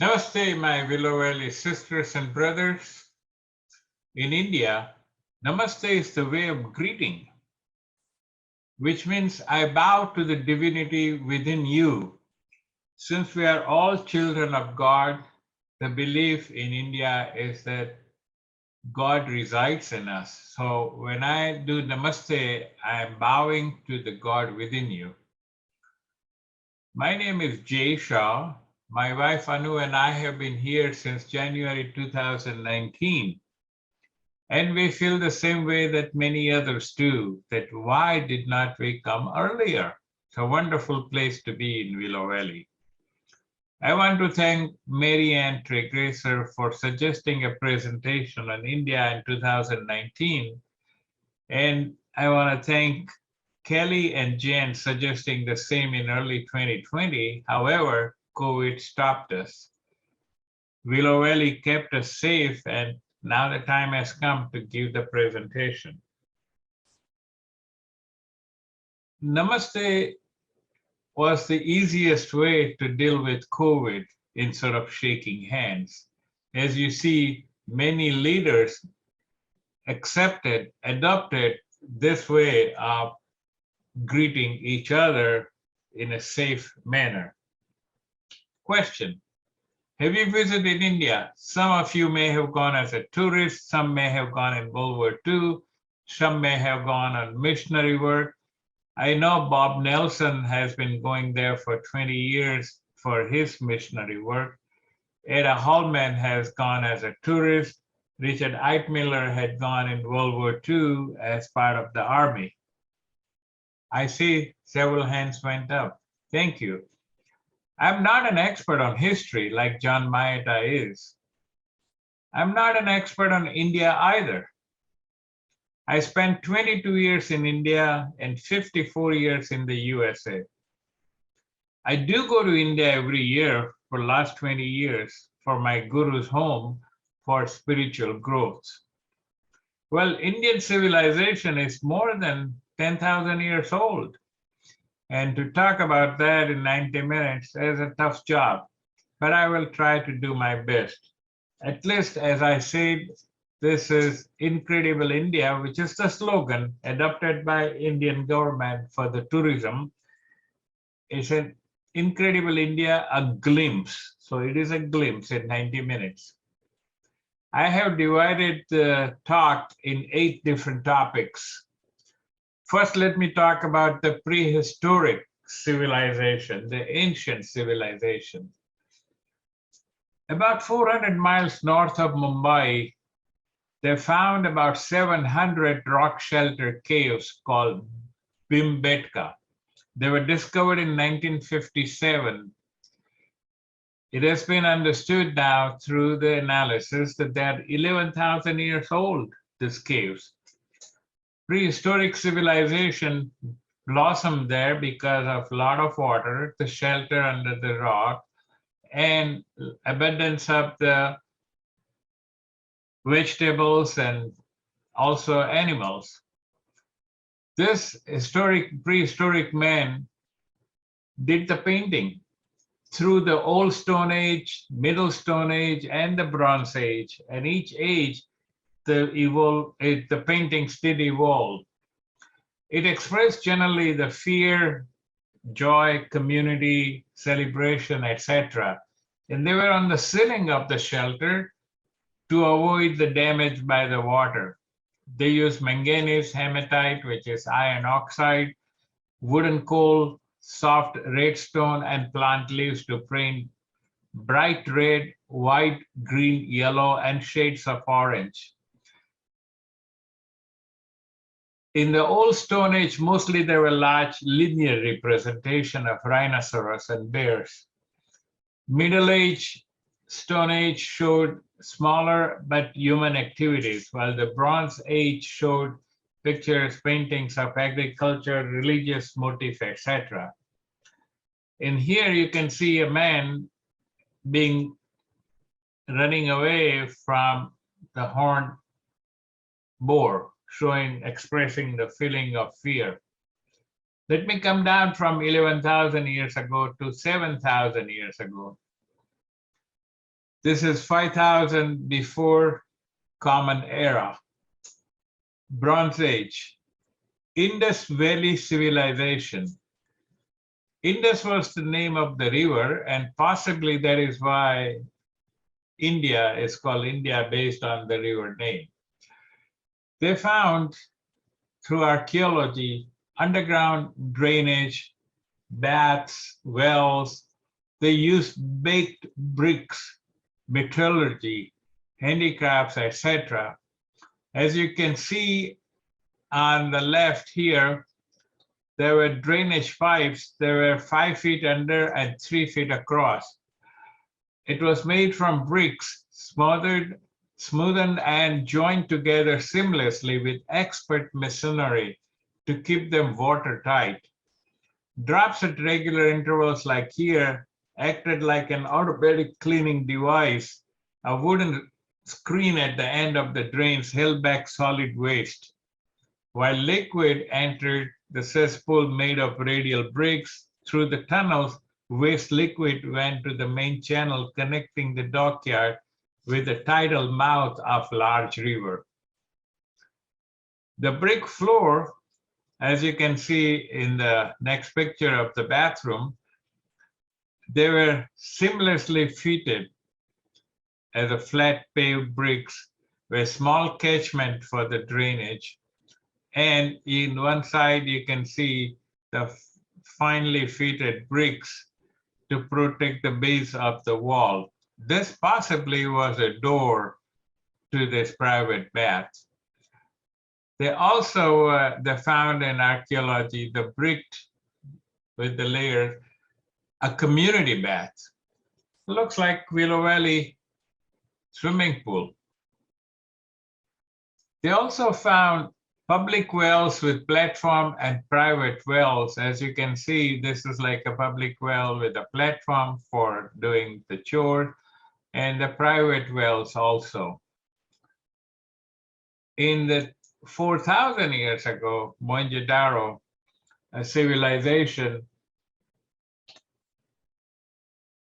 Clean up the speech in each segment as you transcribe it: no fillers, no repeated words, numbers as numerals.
Namaste, my Willow Valley sisters and brothers. In India, Namaste is the way of greeting, which means I bow to the divinity within you. Since we are all children of God, the belief in India is that God resides in us. So when I do Namaste, I am bowing to the God within you. My name is Shah. My wife Anu and I have been here since January 2019. And we feel the same way that many others do, that why did not we come earlier? It's a wonderful place to be in Willow Valley. I want to thank Mary Ann Tregraser for suggesting a presentation on India in 2019. And I want to thank Kelly and Jen suggesting the same in early 2020. However, COVID stopped us. Willow Valley kept us safe, and now the time has come to give the presentation. Namaste was the easiest way to deal with COVID instead of shaking hands. As you see, many leaders adopted this way of greeting each other in a safe manner. Question: have you visited India? Some of you may have gone as a tourist, some may have gone in World War II, some may have gone on missionary work. I know Bob Nelson has been going there for 20 years for his missionary work. Ada Hallman has gone as a tourist. Richard Eitmiller had gone in World War II as part of the Army. I see several hands went up. Thank you. I'm not an expert on history like John Maeta is. I'm not an expert on India either. I spent 22 years in India and 54 years in the USA. I do go to India every year for the last 20 years for my guru's home for spiritual growth. Well, Indian civilization is more than 10,000 years old. And to talk about that in 90 minutes is a tough job, but I will try to do my best. At least, as I said, this is Incredible India, which is the slogan adopted by Indian government for the tourism. It's an Incredible India, a glimpse. So it is a glimpse in 90 minutes. I have divided the talk in 8 different topics. First, let me talk about the prehistoric civilization, the ancient civilization. About 400 miles north of Mumbai, they found about 700 rock shelter caves called Bhimbetka. They were discovered in 1957. It has been understood now through the analysis that they're 11,000 years old, these caves. Prehistoric civilization blossomed there because of a lot of water, the shelter under the rock, and abundance of the vegetables and also animals. This prehistoric man did the painting through the Old Stone Age, Middle Stone Age, and the Bronze Age, and each age the paintings did evolve. It expressed generally the fear, joy, community, celebration, etc. And they were on the ceiling of the shelter to avoid the damage by the water. They used manganese, hematite, which is iron oxide, wooden coal, soft redstone, and plant leaves to paint bright red, white, green, yellow, and shades of orange. In the Old Stone Age, mostly there were large linear representation of rhinoceros and bears. Middle Age, Stone Age showed smaller but human activities, while the Bronze Age showed pictures, paintings of agriculture, religious motifs, etc. In here, you can see a man running away from the horned boar, expressing the feeling of fear. Let me come down from 11,000 years ago to 7,000 years ago. This is 5,000 before Common Era. Bronze Age. Indus Valley Civilization. Indus was the name of the river, and possibly that is why India is called India based on the river name. They found through archaeology underground drainage, baths, wells. They used baked bricks, metallurgy, handicrafts, etc. As you can see on the left here, there were drainage pipes. They were 5 feet under and 3 feet across. It was made from bricks, smoothened and joined together seamlessly with expert masonry to keep them watertight. Drops at regular intervals like here acted like an automatic cleaning device. A wooden screen at the end of the drains held back solid waste. While liquid entered the cesspool made of radial bricks, through the tunnels, waste liquid went to the main channel connecting the dockyard with the tidal mouth of large river. The brick floor, as you can see in the next picture of the bathroom, they were seamlessly fitted as a flat paved bricks with small catchment for the drainage. And in one side, you can see the finely fitted bricks to protect the base of the wall. This possibly was a door to this private bath. They also, they found in archaeology, the bricked with the layer, a community bath. Looks like Willow Valley swimming pool. They also found public wells with platform and private wells. As you can see, this is like a public well with a platform for doing the chore, and the private wells also. In the 4,000 years ago, Mohenjo-daro, a civilization,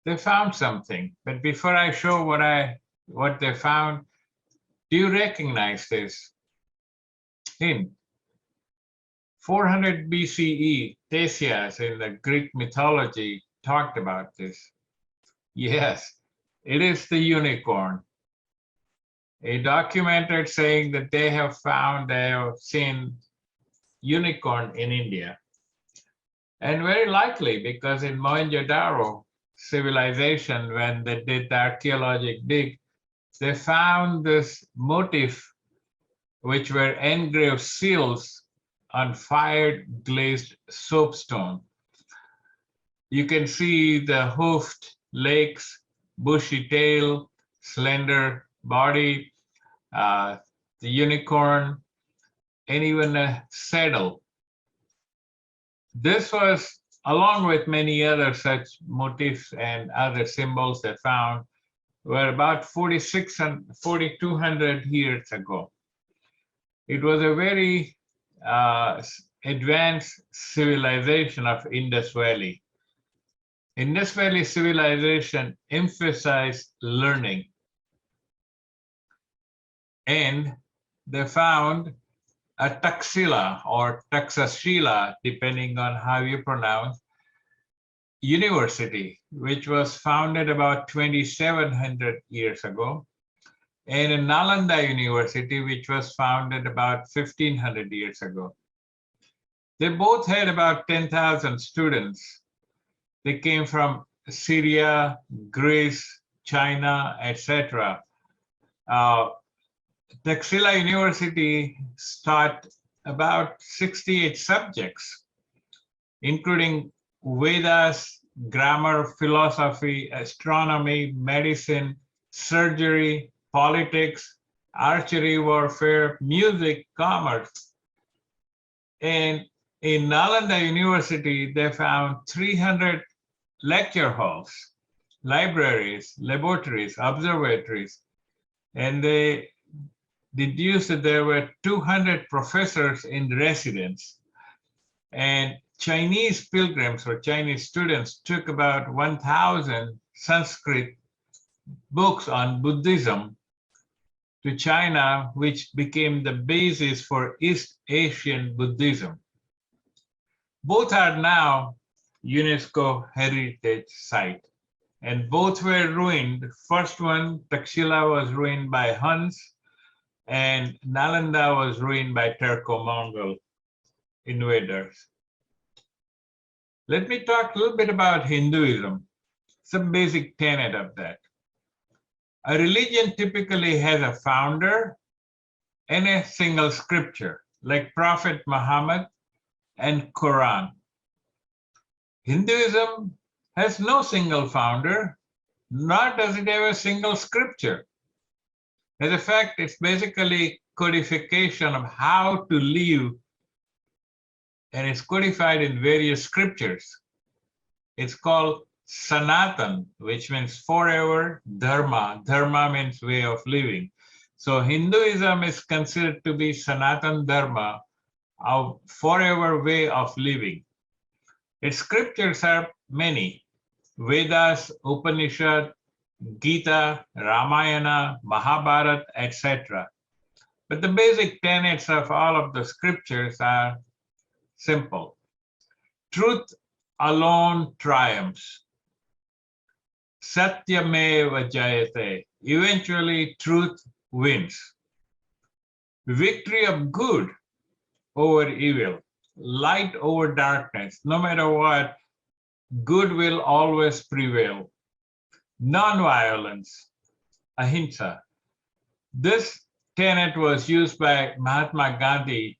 they found something. But before I show what they found, do you recognize this? In 400 BCE, Theseus in the Greek mythology talked about this. Yes, it is the unicorn. A documented saying that they have seen unicorn in India. And very likely because in Mohenjo-daro civilization, when they did the archaeological dig, they found this motif, which were engraved seals on fired glazed soapstone. You can see the hoofed legs, bushy tail, slender body, the unicorn, and even a saddle. This was, along with many other such motifs and other symbols they found, were about 4,200 years ago. It was a very advanced civilization of Indus Valley. Indus Valley civilization emphasized learning. And they found a Taxila or Taxashila, depending on how you pronounce, university, which was founded about 2,700 years ago, and a Nalanda University, which was founded about 1,500 years ago. They both had about 10,000 students. They came from Syria, Greece, China, etc. Taxila University taught about 68 subjects, including Vedas, grammar, philosophy, astronomy, medicine, surgery, politics, archery, warfare, music, commerce. And in Nalanda University, they found 300 lecture halls, libraries, laboratories, observatories, and they deduced that there were 200 professors in residence. And Chinese pilgrims or Chinese students took about 1,000 Sanskrit books on Buddhism to China, which became the basis for East Asian Buddhism. Both are now UNESCO heritage site, and both were ruined. First one, Takshila, was ruined by Huns, and Nalanda was ruined by Turco-Mongol invaders. Let me talk a little bit about Hinduism, some basic tenet of that. A religion typically has a founder and a single scripture, like Prophet Muhammad and Quran. Hinduism has no single founder, nor does it have a single scripture. As a fact, it's basically codification of how to live, and it's codified in various scriptures. It's called Sanatan, which means forever, Dharma. Dharma means way of living. So Hinduism is considered to be Sanatan Dharma, a forever way of living. Its scriptures are many: Vedas, Upanishad, Gita, Ramayana, Mahabharata, etc. But the basic tenets of all of the scriptures are simple. Truth alone triumphs. Satyameva jayate. Eventually, truth wins. Victory of good over evil, light over darkness. No matter what, good will always prevail. Non-violence, ahimsa. This tenet was used by Mahatma Gandhi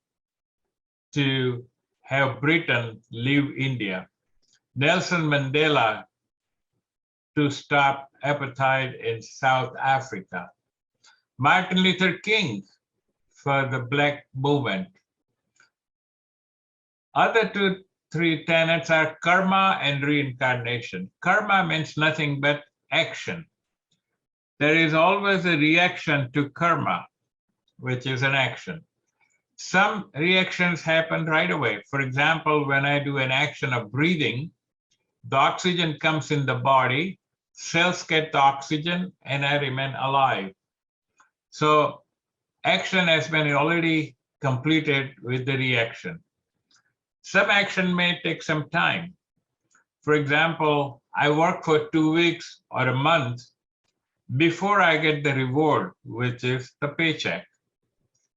to have Britain leave India. Nelson Mandela to stop apartheid in South Africa. Martin Luther King for the Black movement. Other three tenets are karma and reincarnation. Karma means nothing but action. There is always a reaction to karma, which is an action. Some reactions happen right away. For example, when I do an action of breathing, the oxygen comes in the body, cells get the oxygen, and I remain alive. So action has been already completed with the reaction. Some action may take some time. For example, I work for 2 weeks or a month before I get the reward, which is the paycheck.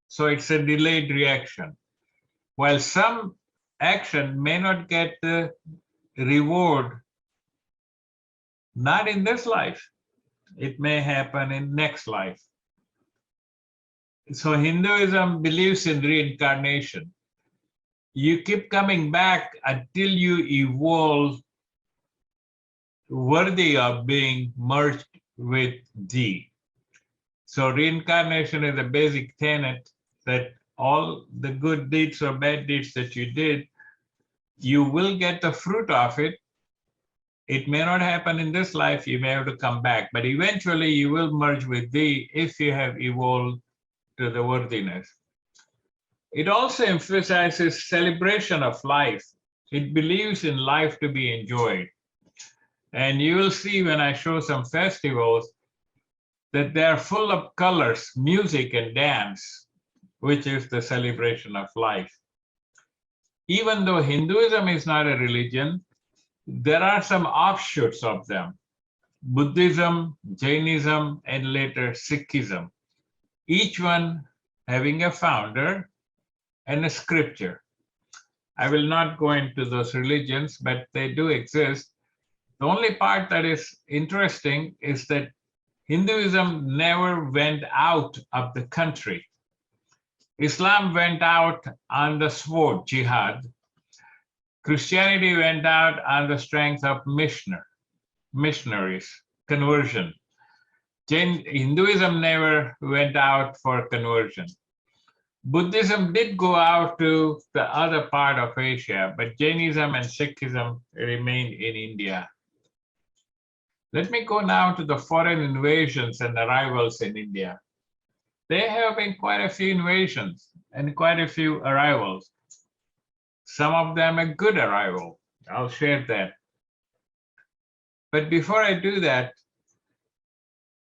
So it's a delayed reaction. While some action may not get the reward, not in this life, it may happen in next life. So Hinduism believes in reincarnation. You keep coming back until you evolve worthy of being merged with thee. So reincarnation is a basic tenet that all the good deeds or bad deeds that you did, you will get the fruit of it. It may not happen in this life, you may have to come back, but eventually you will merge with thee if you have evolved to the worthiness. It also emphasizes celebration of life. It believes in life to be enjoyed. And you will see when I show some festivals that they are full of colors, music, and dance, which is the celebration of life. Even though Hinduism is not a religion, there are some offshoots of them: Buddhism, Jainism, and later Sikhism, each one having a founder and a scripture. I will not go into those religions, but they do exist. The only part that is interesting is that Hinduism never went out of the country. Islam went out on the sword, jihad. Christianity went out on the strength of missionaries, conversion. Hinduism never went out for conversion. Buddhism did go out to the other part of Asia, but Jainism and Sikhism remained in India. Let me go now to the foreign invasions and arrivals in India. There have been quite a few invasions and quite a few arrivals. Some of them a good arrival. I'll share that. But before I do that,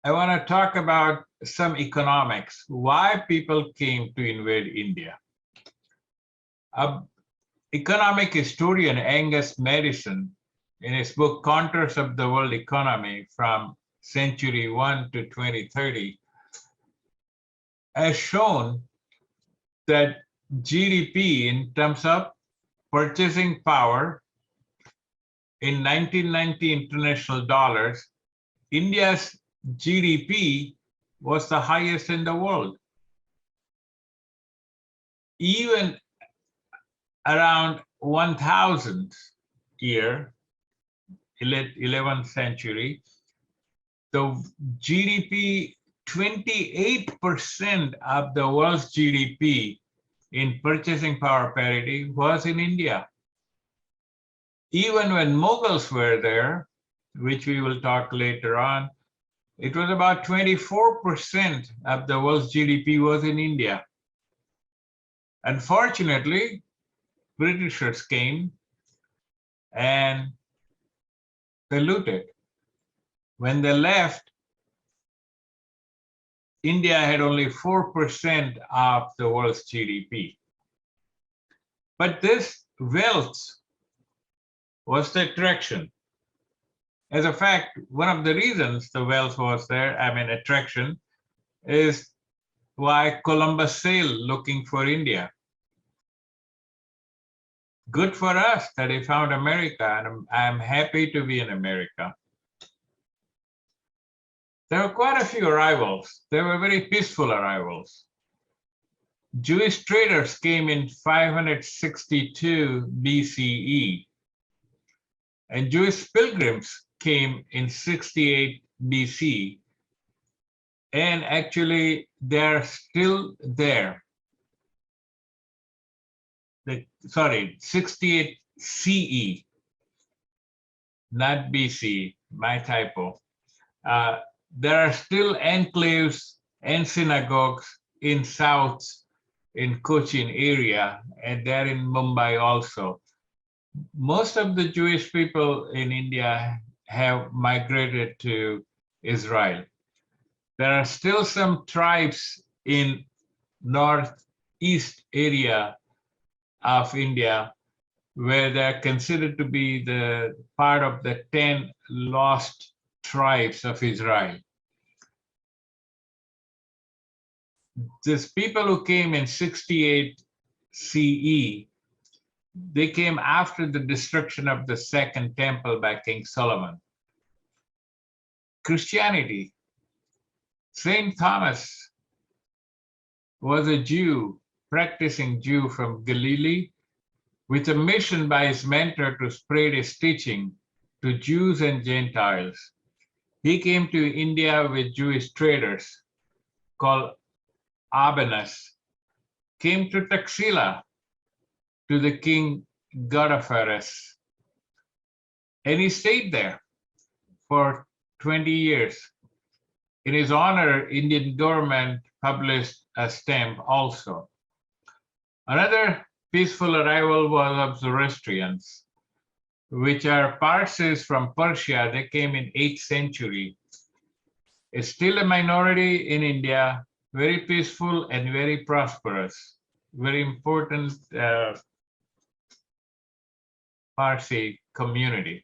I want to talk about some economics, why people came to invade India. Economic historian Angus Madison, in his book Contours of the World Economy from Century 1 to 2030, has shown that GDP in terms of purchasing power in 1990 international dollars, India's GDP was the highest in the world. Even around 1000 year, 11th century, the GDP, 28% of the world's GDP in purchasing power parity was in India. Even when Mughals were there, which we will talk later on, it was about 24% of the world's GDP was in India. Unfortunately, Britishers came and they looted. When they left, India had only 4% of the world's GDP. But this wealth was the attraction. As a fact, one of the reasons the wealth was there, attraction, is why Columbus sailed looking for India. Good for us that he found America, and I'm happy to be in America. There were quite a few arrivals. They were very peaceful arrivals. Jewish traders came in 562 BCE, and Jewish pilgrims came in 68 BC, and actually they're still there. 68 CE, not BC, my typo. There are still enclaves and synagogues in South, in Cochin area, and they're in Mumbai also. Most of the Jewish people in India have migrated to Israel. There are still some tribes in northeast area of India where they're considered to be the part of the 10 lost tribes of Israel. These people who came in 68 CE, they came after the destruction of the Second Temple by King Solomon. Christianity. Saint Thomas was a Jew, practicing Jew from Galilee, with a mission by his mentor to spread his teaching to Jews and Gentiles. He came to India with Jewish traders called Abanus, came to Taxila, to the king Godaferes, and he stayed there for 20 years. In his honor, Indian government published a stamp also. Another peaceful arrival was of Zoroastrians, which are Parsis from Persia. They came in 8th century. It's still a minority in India, very peaceful and very prosperous, very important Parsi community.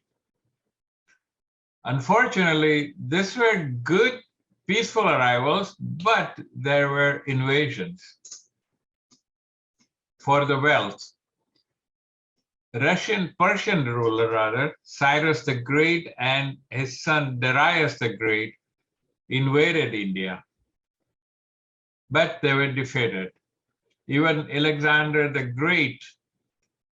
Unfortunately, these were good, peaceful arrivals, but there were invasions for the wealth. Persian ruler, Cyrus the Great and his son Darius the Great invaded India, but they were defeated. Even Alexander the Great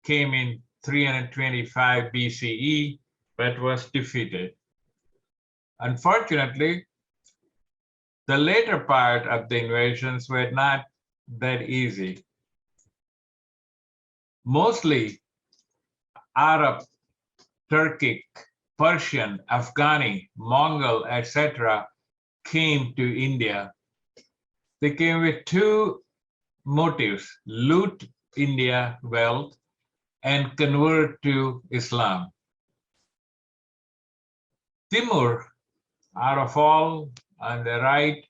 came in 325 BCE, but was defeated. Unfortunately, the later part of the invasions were not that easy. Mostly Arab, Turkic, Persian, Afghani, Mongol, etc. came to India. They came with two motives: loot India wealth and convert to Islam. Timur, out of all on the right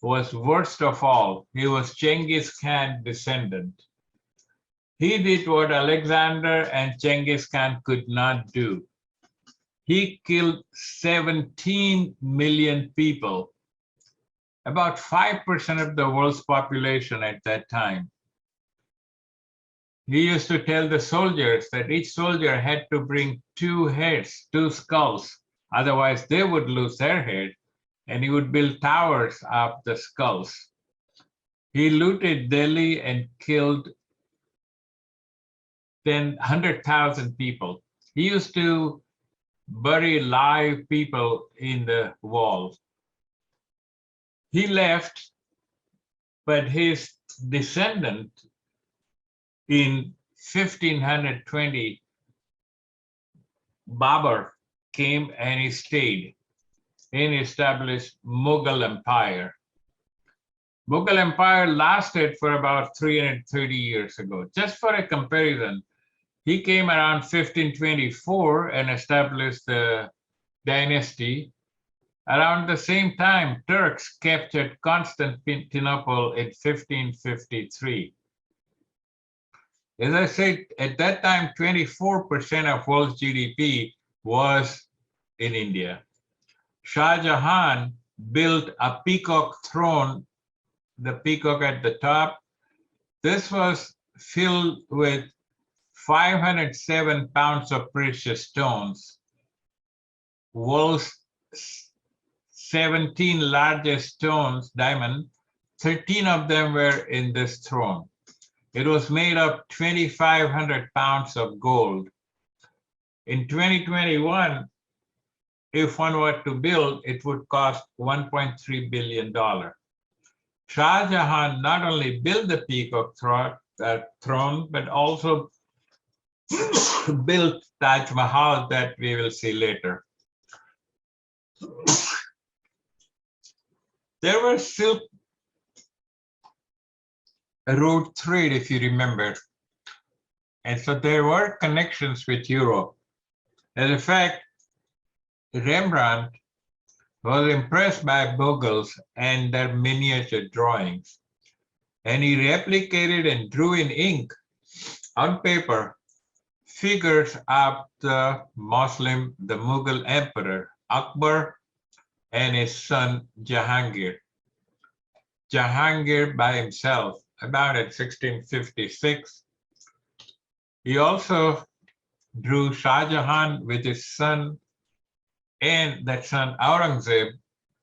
was worst of all. He was Genghis Khan descendant. He did what Alexander and Genghis Khan could not do. He killed 17 million people, about 5% of the world's population at that time. He used to tell the soldiers that each soldier had to bring 2 heads, 2 skulls, otherwise they would lose their head, and he would build towers of the skulls. He looted Delhi and killed 100,000 people. He used to bury live people in the wall. He left, but his descendant in 1520, Babur, came and he stayed and established Mughal Empire. Mughal Empire lasted for about 330 years ago. Just for a comparison, he came around 1524 and established the dynasty. Around the same time, Turks captured Constantinople in 1553. As I said, at that time, 24% of world's GDP was in India. Shah Jahan built a peacock throne, the peacock at the top. This was filled with 507 pounds of precious stones. World's 17 largest stones, diamond, 13 of them were in this throne. It was made of 2,500 pounds of gold. In 2021, if one were to build, it would cost $1.3 billion. Shah Jahan not only built the peacock throne, but also built Taj Mahal that we will see later. There was silk road trade, if you remember. And so there were connections with Europe. As a fact, Rembrandt was impressed by Mughals and their miniature drawings. And he replicated and drew in ink on paper figures of the Mughal emperor, Akbar, and his son, Jahangir. Jahangir by himself, about in 1656. He also drew Shah Jahan with his son, and that son Aurangzeb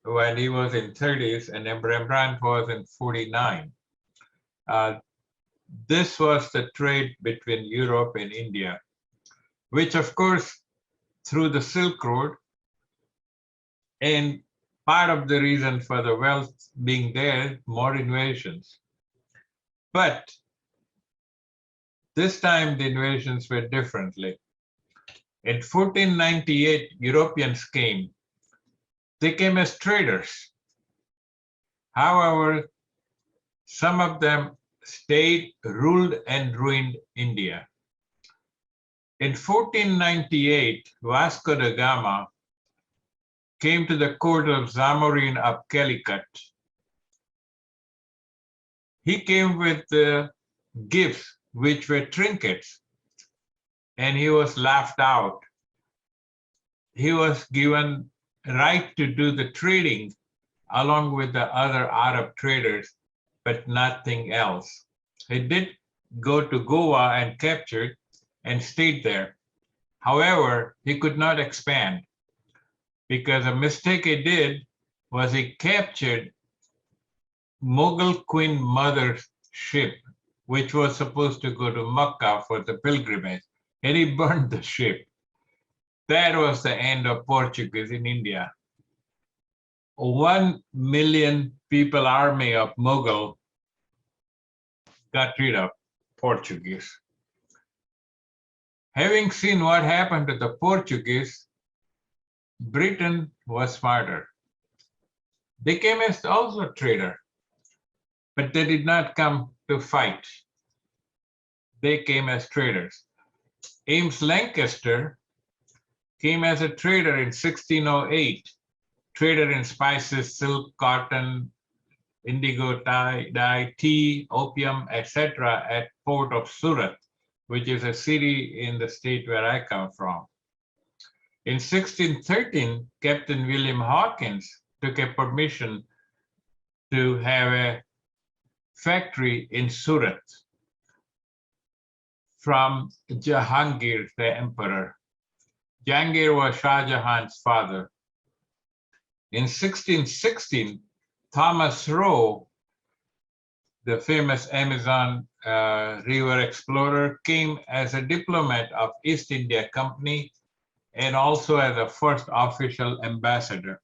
when he was in 30s, and Rembrandt was in 49. This was the trade between Europe and India, which of course, through the Silk Road, and part of the reason for the wealth being there, more invasions. But this time the invasions were differently. In 1498, Europeans came. They came as traders. However, some of them stayed, ruled, and ruined India. In 1498, Vasco da Gama came to the court of Zamorin of Calicut. He came with gifts, which were trinkets, and he was laughed out. He was given right to do the trading along with the other Arab traders, but nothing else. He did go to Goa and captured and stayed there. However, he could not expand because a mistake he did was he captured Mughal Queen Mother's ship, which was supposed to go to Mecca for the pilgrimage, and he burned the ship. That was the end of Portuguese in India. 1 million people army of Mughal got rid of Portuguese. Having seen what happened to the Portuguese, Britain was smarter. They came as also a trader, but they did not come to fight. They came as traders. Ames Lancaster came as a trader in 1608, traded in spices, silk, cotton, indigo dye, tea, opium, etc. at port of Surat, which is a city in the state where I come from. In 1613, Captain William Hawkins took a permission to have a factory in Surat from Jahangir, the emperor. Jahangir was Shah Jahan's father. In 1616, Thomas Roe, the famous Amazon river explorer, came as a diplomat of East India Company and also as a first official ambassador.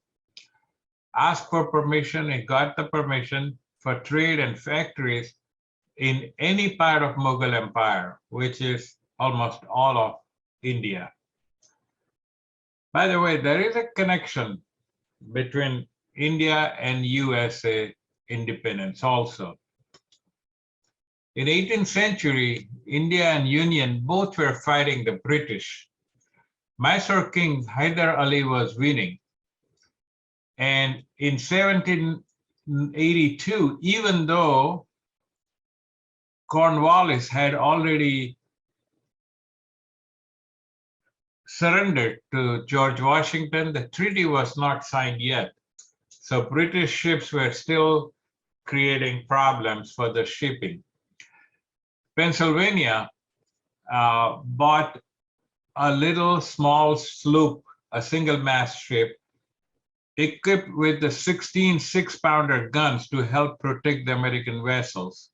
Asked for permission and got the permission for trade and factories in any part of Mughal Empire, which is almost all of India. By the way, there is a connection between India and USA independence also. In 18th century, India and Union both were fighting the British. Mysore King Hyder Ali was winning. And in 1782, even though Cornwallis had already surrendered to George Washington, the treaty was not signed yet. So British ships were still creating problems for the shipping. Pennsylvania bought a little small sloop, a single-mast ship, equipped with the 16 6-pounder guns to help protect the American vessels.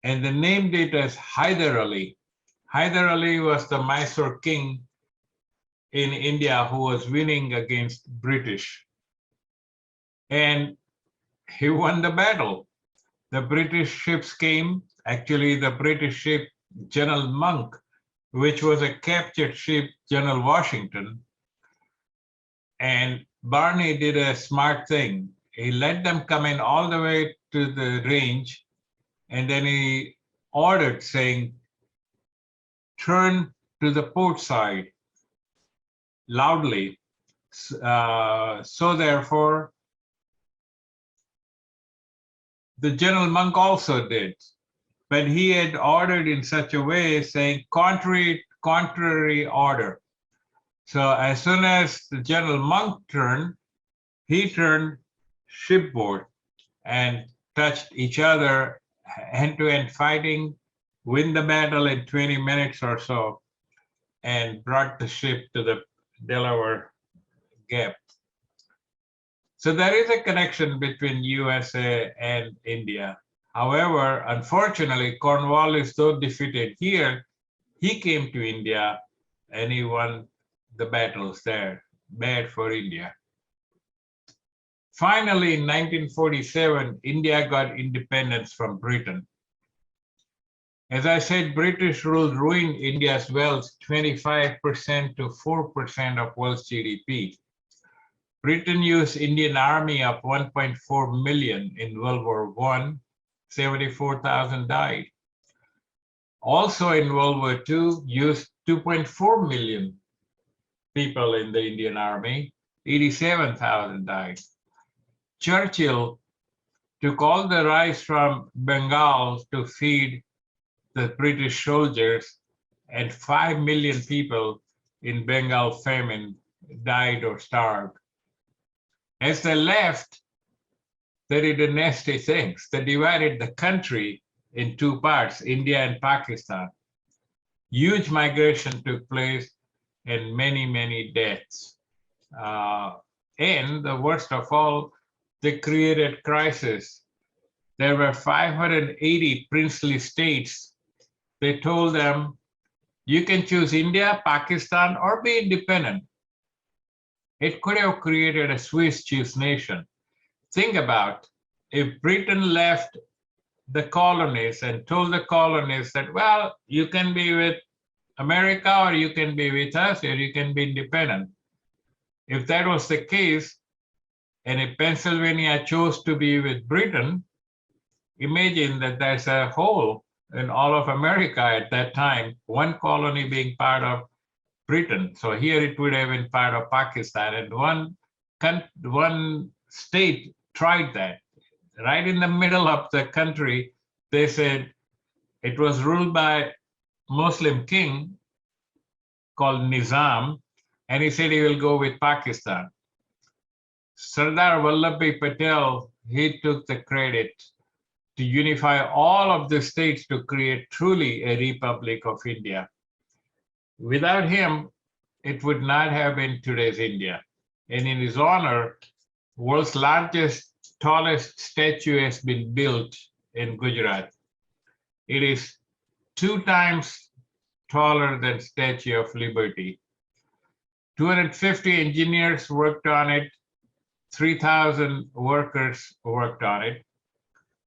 And they named it as Hyder Ali. Hyder Ali was the Mysore king in India who was winning against British. And he won the battle. The British ships came, actually the British ship General Monk, which was a captured ship General Washington. And Barney did a smart thing. He let them come in all the way to the range, and then he ordered saying, turn to the port side loudly. So therefore, the General Monk also did, but he had ordered in such a way saying contrary order. So as soon as the General Monk turned, he turned shipboard and touched each other, hand-to-hand fighting, win the battle in 20 minutes or so, and brought the ship to the Delaware Gap. So there is a connection between USA and India. However, unfortunately, Cornwallis, though defeated here, he came to India and he won the battles there. Bad for India. Finally, in 1947, India got independence from Britain. As I said, British rule ruined India's wealth 25% to 4% of world's GDP. Britain used Indian army of 1.4 million in World War I, 74,000 died. Also in World War II, used 2.4 million people in the Indian army, 87,000 died. Churchill took all the rice from Bengal to feed the British soldiers, and 5 million people in Bengal famine died or starved. As they left, they did a nasty things. They divided the country in two parts, India and Pakistan. Huge migration took place and many, many deaths. And the worst of all, they created crisis. There were 580 princely states. They told them, you can choose India, Pakistan, or be independent. It could have created a Swiss cheese nation. Think about if Britain left the colonies and told the colonies that, well, you can be with America, or you can be with us, or you can be independent. If that was the case, and if Pennsylvania chose to be with Britain, imagine that there's a hole in all of America at that time, one colony being part of Britain. So here it would have been part of Pakistan, and one one state tried that. Right in the middle of the country, they said it was ruled by Muslim king called Nizam, and he said he will go with Pakistan. Sardar Vallabhbhai Patel, he took the credit to unify all of the states to create truly a Republic of India. Without him, it would not have been today's India. And in his honor, world's largest, tallest statue has been built in Gujarat. It is 2 times taller than Statue of Liberty. 250 engineers worked on it, 3,000 workers worked on it.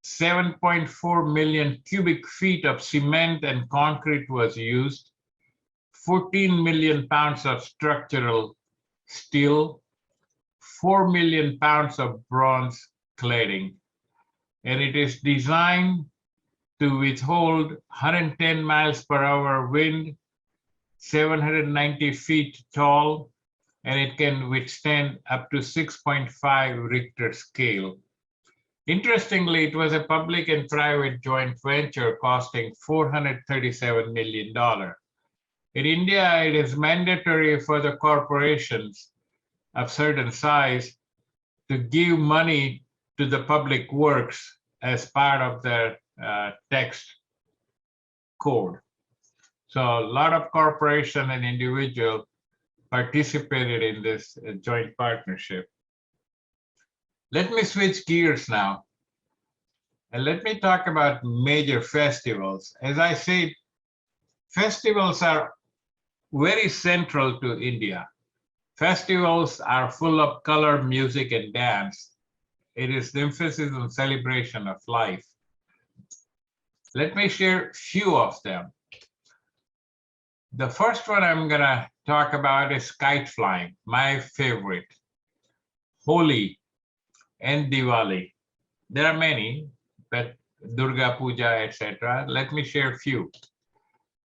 7.4 million cubic feet of cement and concrete was used. 14 million pounds of structural steel, 4 million pounds of bronze cladding. And it is designed to withhold 110 miles per hour wind, 790 feet tall, and it can withstand up to 6.5 Richter scale. Interestingly, it was a public and private joint venture costing $437 million. In India, it is mandatory for the corporations of certain size to give money to the public works as part of their tax code. So a lot of corporation and individual participated in this joint partnership. Let me switch gears now, and let me talk about major festivals. As I said, festivals are very central to India. Festivals are full of color, music, and dance. It is the emphasis on celebration of life. Let me share a few of them. The first one I'm gonna talk about is kite flying, my favorite. Holi and Diwali. There are many, but Durga Puja, etc. Let me share a few.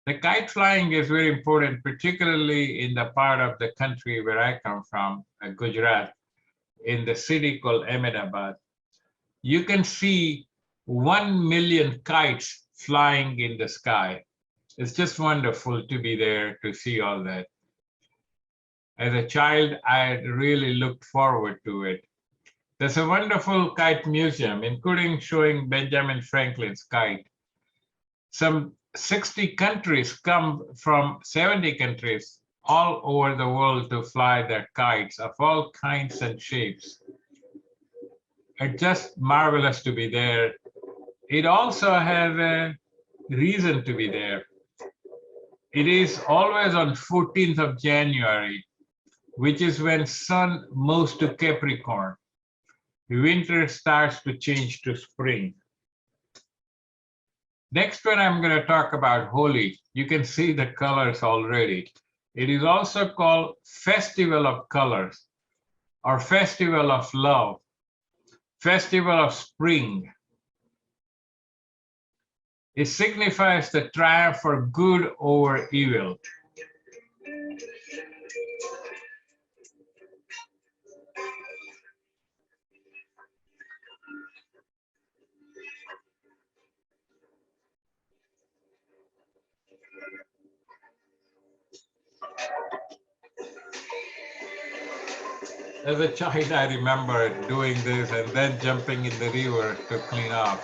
The kite flying is very important, particularly in the part of the country where I come from, Gujarat, in the city called Ahmedabad. You can see 1 million kites flying in the sky. It's just wonderful to be there to see all that. As a child, I really looked forward to it. There's a wonderful kite museum, including showing Benjamin Franklin's kite. Some 60 countries come from 70 countries all over the world to fly their kites of all kinds and shapes. It's just marvelous to be there. It also has a reason to be there. It is always on 14th of January, which is when sun moves to Capricorn. Winter starts to change to spring. Next one, I'm going to talk about Holi. You can see the colors already. It is also called Festival of Colors or Festival of Love, Festival of Spring. It signifies the triumph for good over evil. As a child, I remember doing this and then jumping in the river to clean up.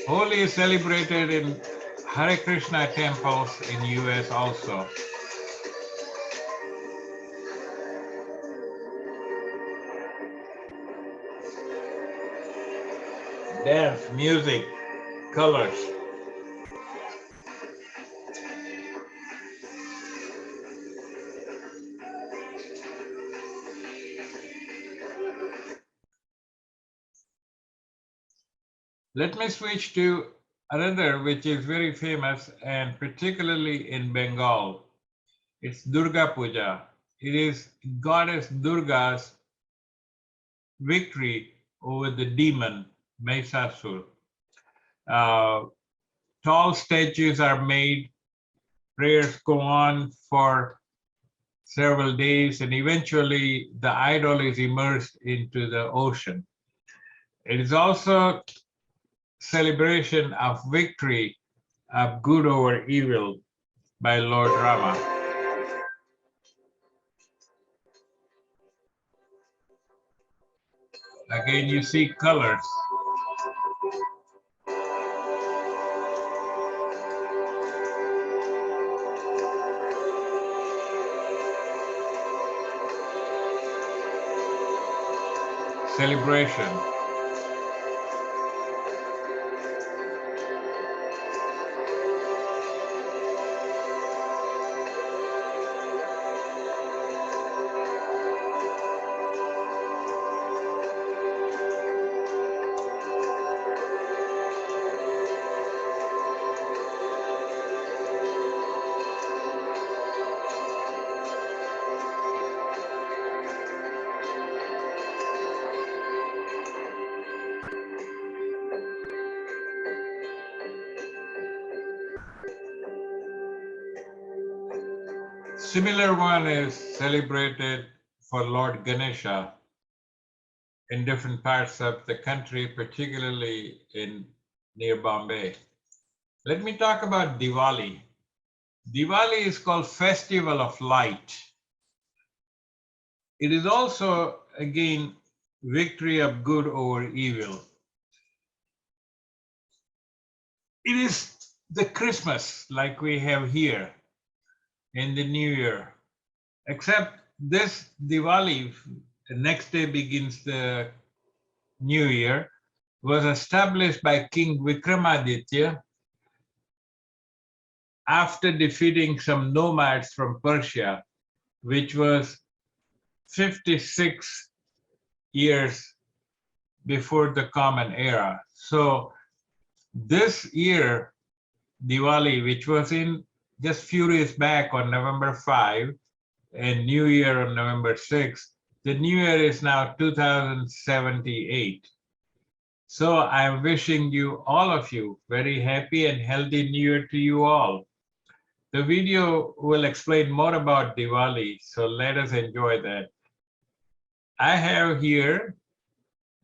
Holi is celebrated in Hare Krishna temples in US also. Dance, music, colors. Let me switch to another which is very famous and particularly in Bengal. It's Durga Puja. It is Goddess Durga's victory over the demon Mahishasur. Tall statues are made, prayers go on for several days, and eventually the idol is immersed into the ocean. It is also celebration of victory of good over evil by Lord Rama. Again, you see colors. Celebration. Similar one is celebrated for Lord Ganesha in different parts of the country, particularly in near Bombay. Let me talk about Diwali. Diwali is called Festival of Light. It is also, again, victory of good over evil. It is the Christmas like we have here in the New Year, except this Diwali, the next day begins the New Year, was established by King Vikramaditya after defeating some nomads from Persia, which was 56 years before the Common Era. So this year, Diwali, which was in just few days back on November 5 and New Year on November 6, the New Year is now 2078. So I'm wishing you, all of you, very happy and healthy New Year to you all. The video will explain more about Diwali, so let us enjoy that. I have here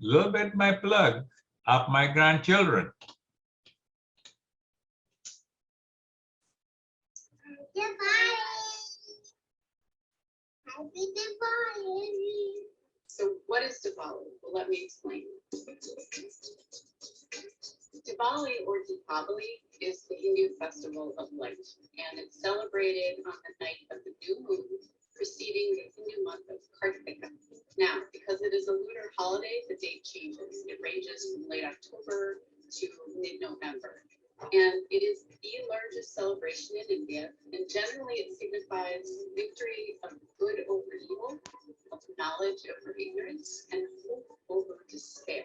a little bit my plug of my grandchildren. Happy Diwali. So what is Diwali? Well, let me explain. Diwali or Deepavali is the Hindu festival of light, and it's celebrated on the night of the new moon preceding the Hindu month of Kartika. Now, because it is a lunar holiday, the date changes. It ranges from late October to mid-November. And it is the largest celebration in India, and generally it signifies victory of good over evil, of knowledge over ignorance, and hope over despair.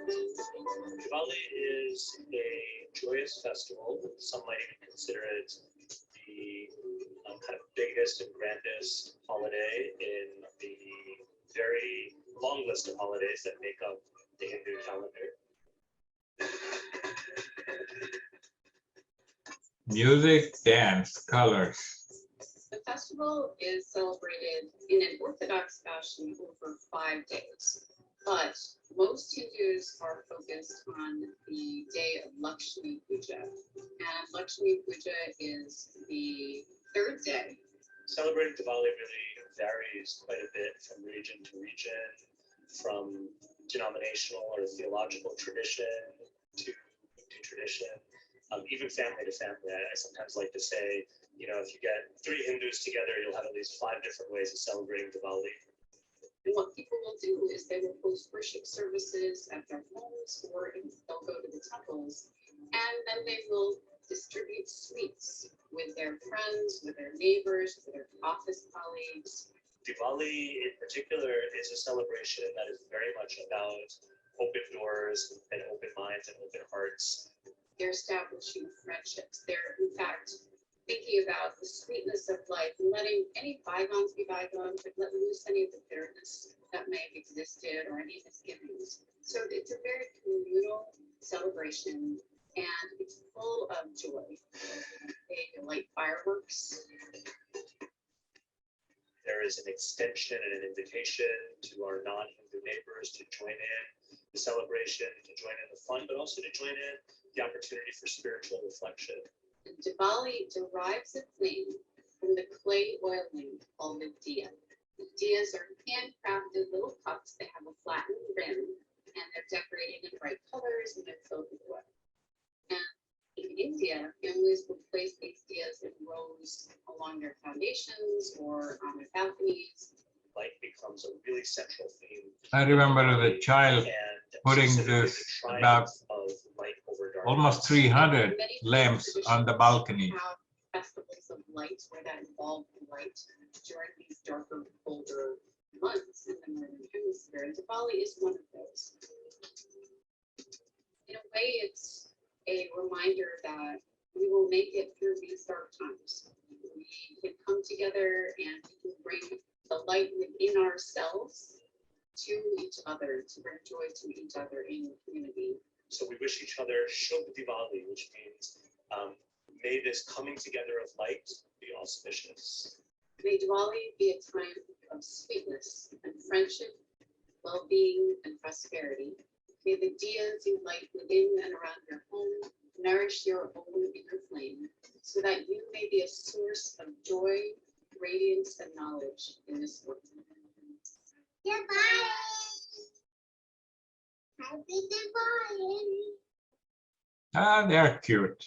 Diwali is a joyous festival. Some might even consider it the kind of biggest and grandest holiday in the very long list of holidays that make up the Hindu calendar. Music, dance, colors. The festival is celebrated in an Orthodox fashion over 5 days, but most Hindus are focused on the day of Lakshmi Puja, and Lakshmi Puja is the 3rd day. Celebrating Diwali really varies quite a bit from region to region, from denominational or theological tradition to tradition, even family to family. I sometimes like to say, if you get 3 Hindus together, you'll have at least 5 different ways of celebrating Diwali. And what people will do is they will host worship services at their homes, or they'll go to the temples, and then they will distribute sweets with their friends, with their neighbors, with their office colleagues. Diwali in particular is a celebration that is very much about open doors and open minds and open hearts. They're establishing friendships. They're, in fact, thinking about the sweetness of life and letting any bygones be bygones, but let loose any of the bitterness that may have existed or any misgivings. So it's a very communal celebration, and it's full of joy. They light fireworks. there is an extension and an invitation to our non-Hindu neighbors to join in the celebration, to join in the fun, but also to join in the opportunity for spiritual reflection. And Diwali derives its name from the clay oiling called the diya. The diyas are handcrafted little cups. They have a flattened rim, and they're decorated in bright colors, and they're filled with oil. And in India, families would place these diyas in rows along their foundations or on their balconies. Light becomes a really central theme. I remember as a child And putting specifically this the triumph about of light over darkness. almost 300 Many lamps on the traditions balcony. have festivals of light where that involve light during these darker, colder months in the northern hemisphere. And Diwali is one of those. In a way, it's a reminder that we will make it through these dark times. We can come together and we can bring the light within ourselves to each other, to bring joy to each other in the community. So we wish each other Shubh Diwali, which means may this coming together of light be auspicious. May Diwali be a time of sweetness and friendship, well-being and prosperity. May the diyas you light within and around your home nourish your own inner flame, so that you may be a source of joy, radiance, and knowledge in this world. Happy Diwali. Ah, they're cute.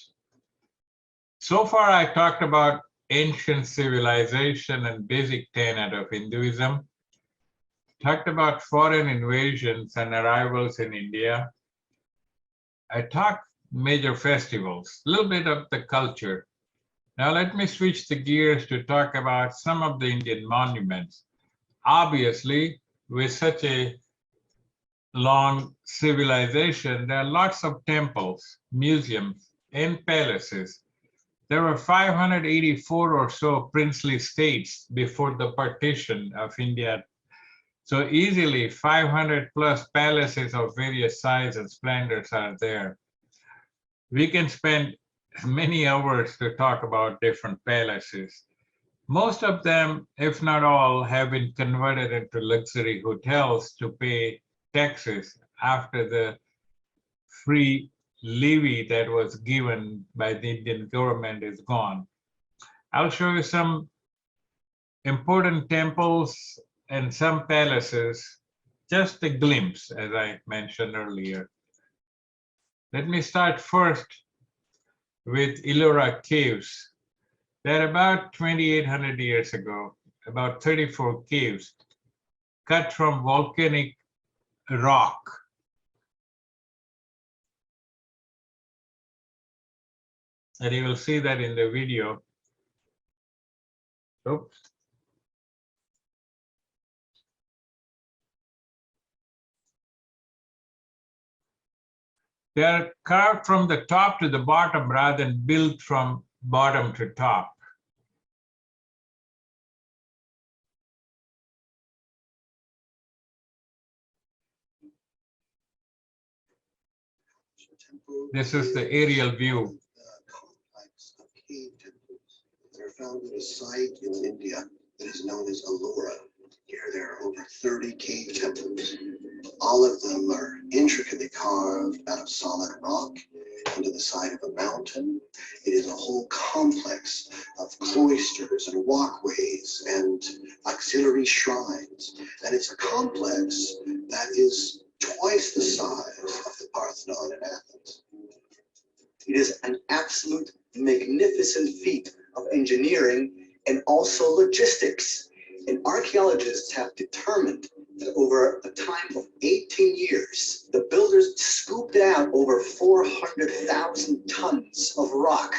So far, I talked about ancient civilization and basic tenet of Hinduism. Talked about foreign invasions and arrivals in India. I talked major festivals, a little bit of the culture. Now let me switch the gears to talk about some of the Indian monuments. Obviously, with such a long civilization, there are lots of temples, museums, and palaces. There were 584 or so princely states before the partition of India. So easily 500 plus palaces of various sizes and splendors are there. We can spend many hours to talk about different palaces. Most of them, if not all, have been converted into luxury hotels to pay taxes after the free levy that was given by the Indian government is gone. I'll show you some important temples and some palaces, just a glimpse, as I mentioned earlier. Let me start first with Ellora Caves. They're about 2,800 years ago, about 34 caves cut from volcanic rock. And you will see that in the video. Oops. They are carved from the top to the bottom rather than built from bottom to top. This is the aerial view. Complex of cave temples. They're found at a site in India that is known as Ellora. Here there are over 30 cave temples. All of them are intricately carved out of solid rock into the side of a mountain. It is a whole complex of cloisters and walkways and auxiliary shrines. And it's a complex that is twice the size of the Parthenon in Athens. It is an absolute magnificent feat of engineering and also logistics. And archaeologists have determined that over a time of 18 years, the builders scooped out over 400,000 tons of rock.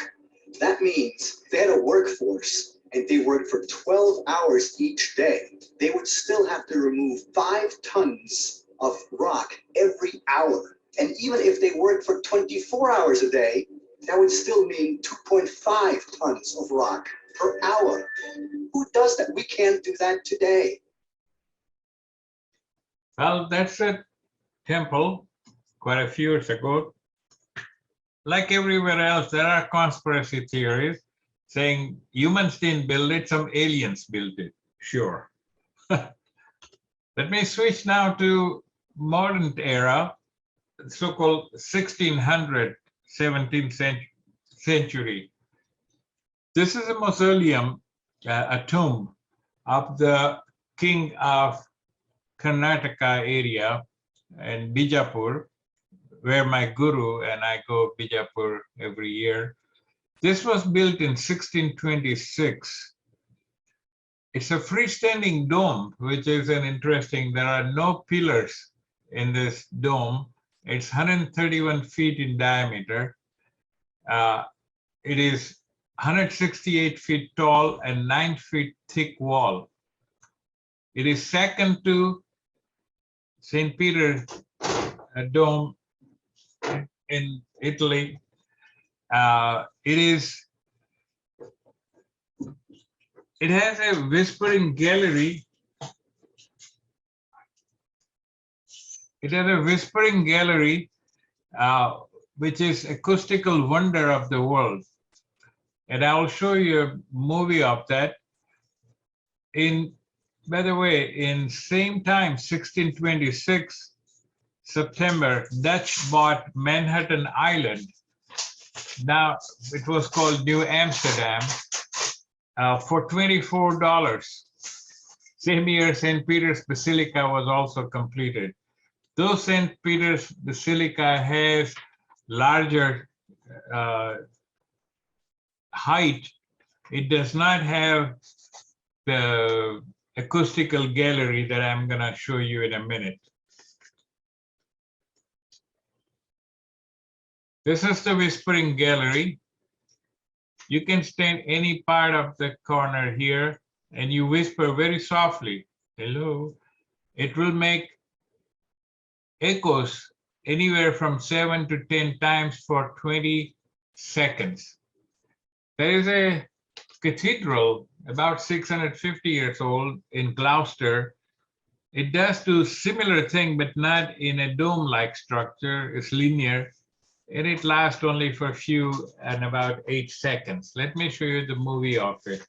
That means they had a workforce and they worked for 12 hours each day. They would still have to remove 5 tons of rock every hour. And even if they worked for 24 hours a day, that would still mean 2.5 tons of rock per hour. Who does that? We can't do that today. Well, that's a temple quite a few years ago. Like everywhere else, there are conspiracy theories saying humans didn't build it, some aliens built it. Sure. Let me switch now to modern era, so-called 1600, 17th century. This is a mausoleum, a tomb of the king of Karnataka area in Bijapur, where my guru and I go Bijapur every year. This was built in 1626. It's a freestanding dome, which is an interesting, there are no pillars in this dome. It's 131 feet in diameter. It is 168 feet tall and 9 feet thick wall. It is second to St. Peter's Dome in Italy. It has a whispering gallery. It has a whispering gallery, which is acoustical wonder of the world. And I'll show you a movie of that. By the way, in same time, 1626, September, Dutch bought Manhattan Island. Now it was called New Amsterdam for $24. Same year, St. Peter's Basilica was also completed. Though St. Peter's Basilica has larger height, it does not have the acoustical gallery that I'm going to show you in a minute. This is the whispering gallery. You can stand any part of the corner here and you whisper very softly, hello. It will make echoes anywhere from 7 to 10 times for 20 seconds. There is a cathedral about 650 years old in Gloucester. It does do similar thing, but not in a dome-like structure. It's linear, and it lasts only for a few and about 8 seconds. Let me show you the movie of it.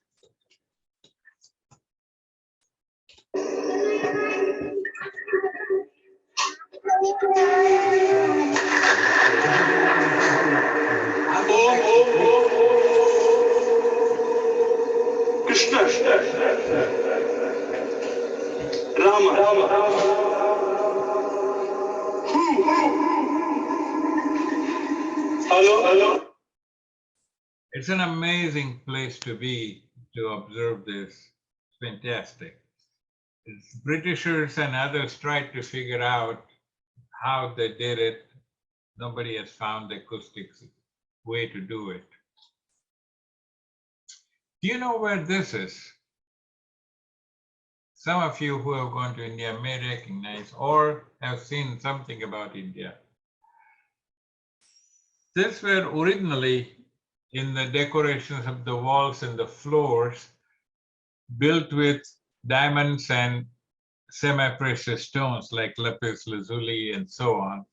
Krishna, Rama, hello. It's an amazing place to be, to observe this. It's fantastic. It's Britishers and others tried to figure out how they did it. Nobody has found the acoustic way to do it. Do you know where this is? Some of you who have gone to India may recognize or have seen something about India. These were originally in the decorations of the walls and the floors built with diamonds and semi-precious stones like lapis lazuli and so on.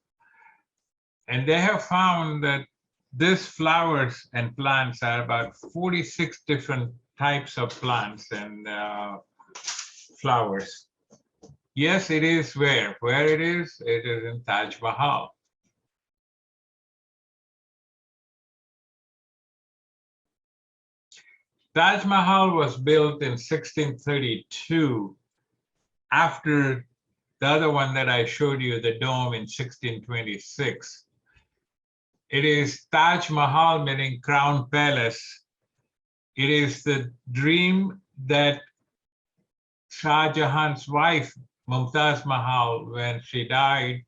And they have found that these flowers and plants are about 46 different types of plants and flowers. Yes, it is where? Where it is in Taj Mahal. Taj Mahal was built in 1632 after the other one that I showed you, the dome, in 1626. It is Taj Mahal, meaning Crown Palace. It is the dream that Shah Jahan's wife, Mumtaz Mahal, when she died,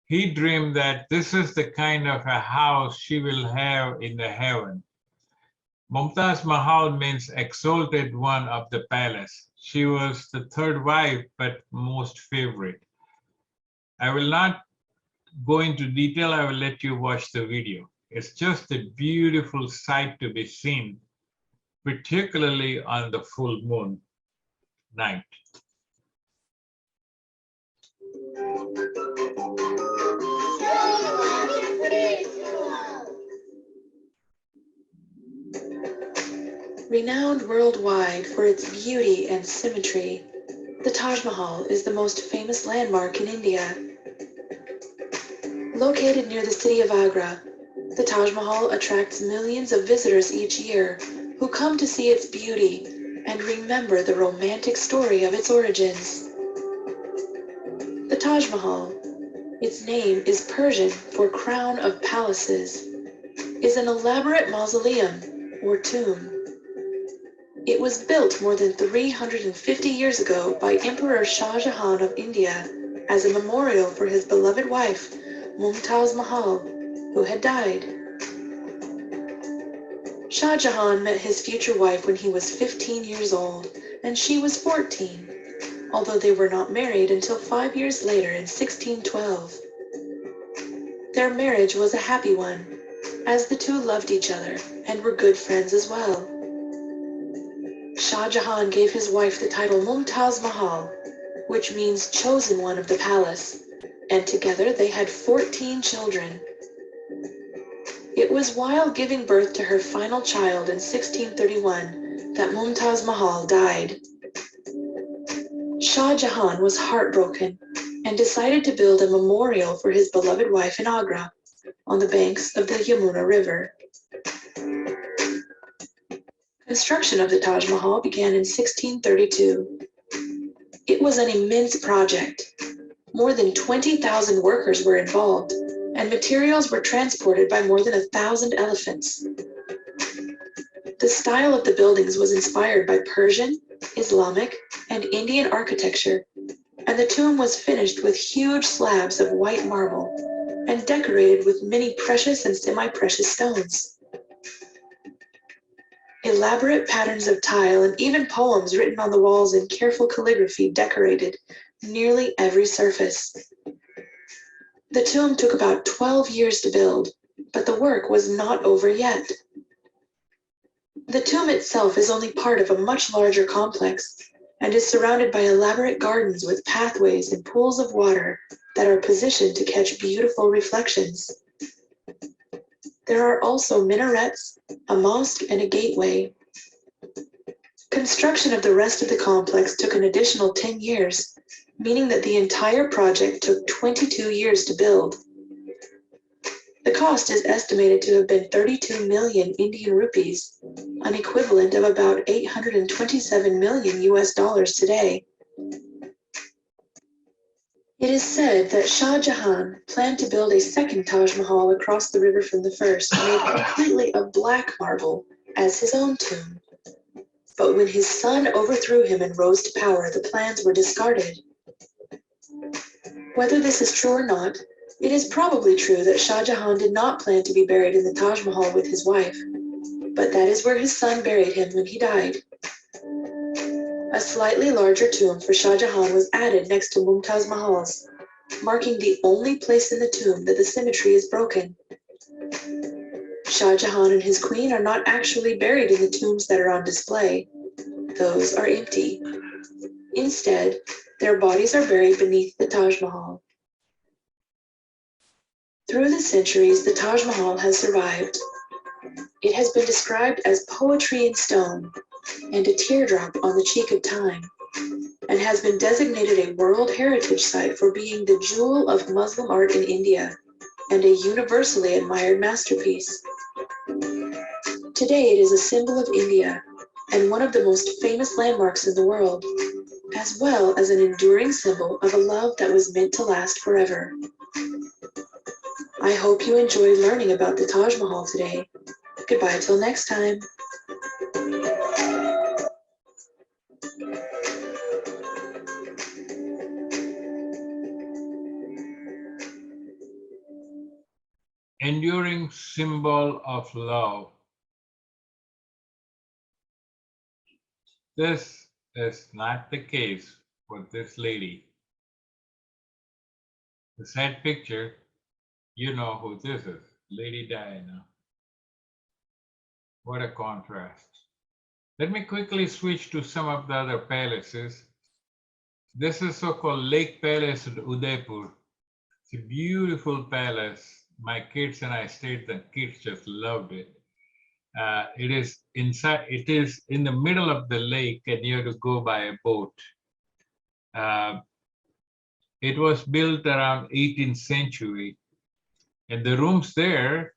he dreamed that this is the kind of a house she will have in the heaven. Mumtaz Mahal means exalted one of the palace. She was the third wife, but most favorite. I will not go into detail. I will let you watch the video. It's just a beautiful sight to be seen, particularly on the full moon night. Renowned worldwide for its beauty and symmetry, the Taj Mahal is the most famous landmark in India. Located near the city of Agra, the Taj Mahal attracts millions of visitors each year who come to see its beauty and remember the romantic story of its origins. The Taj Mahal, its name is Persian for crown of palaces, is an elaborate mausoleum or tomb. It was built more than 350 years ago by Emperor Shah Jahan of India as a memorial for his beloved wife, Mumtaz Mahal, who had died. Shah Jahan met his future wife when he was 15 years old, and she was 14, although they were not married until 5 years later in 1612. Their marriage was a happy one, as the two loved each other and were good friends as well. Shah Jahan gave his wife the title Mumtaz Mahal, which means chosen one of the palace, and together they had 14 children. It was while giving birth to her final child in 1631 that Mumtaz Mahal died. Shah Jahan was heartbroken and decided to build a memorial for his beloved wife in Agra, on the banks of the Yamuna River. Construction of the Taj Mahal began in 1632. It was an immense project. More than 20,000 workers were involved, and materials were transported by more than 1,000 elephants. The style of the buildings was inspired by Persian, Islamic, and Indian architecture, and the tomb was finished with huge slabs of white marble and decorated with many precious and semi-precious stones. Elaborate patterns of tile and even poems written on the walls in careful calligraphy decorated nearly every surface. The tomb took about 12 years to build, but the work was not over yet. The tomb itself is only part of a much larger complex and is surrounded by elaborate gardens with pathways and pools of water that are positioned to catch beautiful reflections. There are also minarets, a mosque, and a gateway. Construction of the rest of the complex took an additional 10 years, meaning that the entire project took 22 years to build. The cost is estimated to have been 32 million Indian rupees, an equivalent of about 827 million US dollars today. It is said that Shah Jahan planned to build a second Taj Mahal across the river from the first, made completely of black marble, as his own tomb. But when his son overthrew him and rose to power, the plans were discarded. Whether this is true or not, it is probably true that Shah Jahan did not plan to be buried in the Taj Mahal with his wife, but that is where his son buried him when he died. A slightly larger tomb for Shah Jahan was added next to Mumtaz Mahal's, marking the only place in the tomb that the symmetry is broken. Shah Jahan and his queen are not actually buried in the tombs that are on display. Those are empty. Instead, their bodies are buried beneath the Taj Mahal. Through the centuries, the Taj Mahal has survived. It has been described as poetry in stone and a teardrop on the cheek of time, and has been designated a World Heritage Site for being the jewel of Muslim art in India and a universally admired masterpiece. Today it is a symbol of India and one of the most famous landmarks in the world, as well as an enduring symbol of a love that was meant to last forever. I hope you enjoyed learning about the Taj Mahal today. Goodbye till next time. Enduring symbol of love. This is not the case for this lady. The sad picture, you know who this is, Lady Diana. What a contrast. Let me quickly switch to some of the other palaces. This is so-called Lake Palace in Udaipur. It's a beautiful palace. My kids and I stayed, the kids just loved it. It is inside. It is in the middle of the lake, and you have to go by a boat. It was built around 18th century, and the rooms there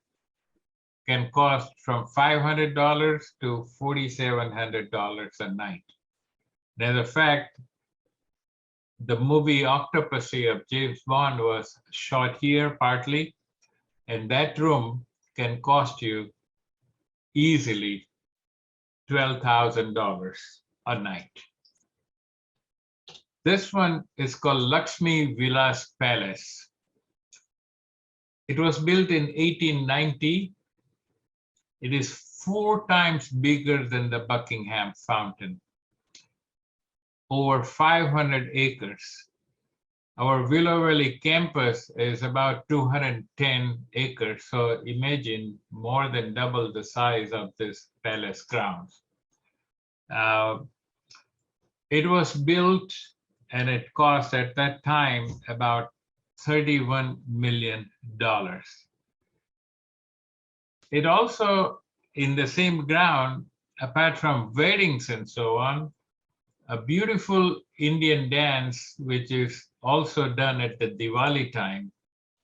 can cost from $500 to $4,700 a night. As a fact, the movie Octopussy of James Bond was shot here partly, and that room can cost you easily $12,000 a night. This one is called Lakshmi Vilas Palace. It was built in 1890. It is 4 times bigger than the Buckingham Fountain, over 500 acres. Our Willow Valley campus is about 210 acres, so imagine more than double the size of this palace grounds. It was built and it cost at that time about $31 million. It also, in the same ground, apart from weddings and so on, a beautiful Indian dance, which is also done at the Diwali time,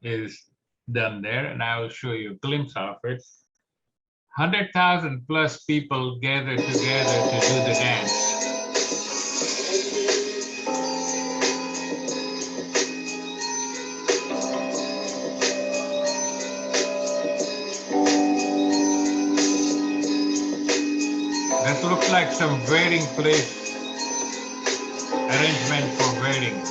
is done there, and I will show you a glimpse of it. 100,000 plus people gather together to do the dance. That looks like some wedding place arrangement for weddings.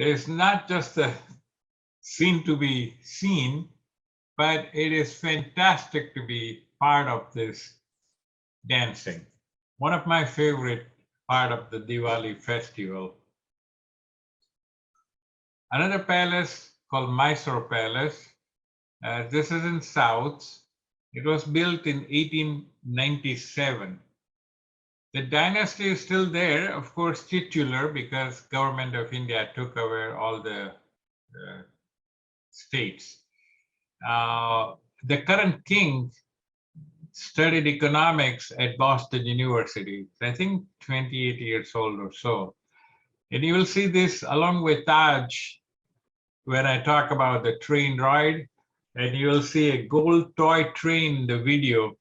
It's not just a scene to be seen, but it is fantastic to be part of this dancing. One of my favorite part of the Diwali festival. Another palace called Mysore Palace. This is in South. It was built in 1897. The dynasty is still there, of course, titular, because government of India took over all the states. The current king studied economics at Boston University. I think 28 years old or so. And you will see this along with Taj when I talk about the train ride. And you will see a gold toy train in the video,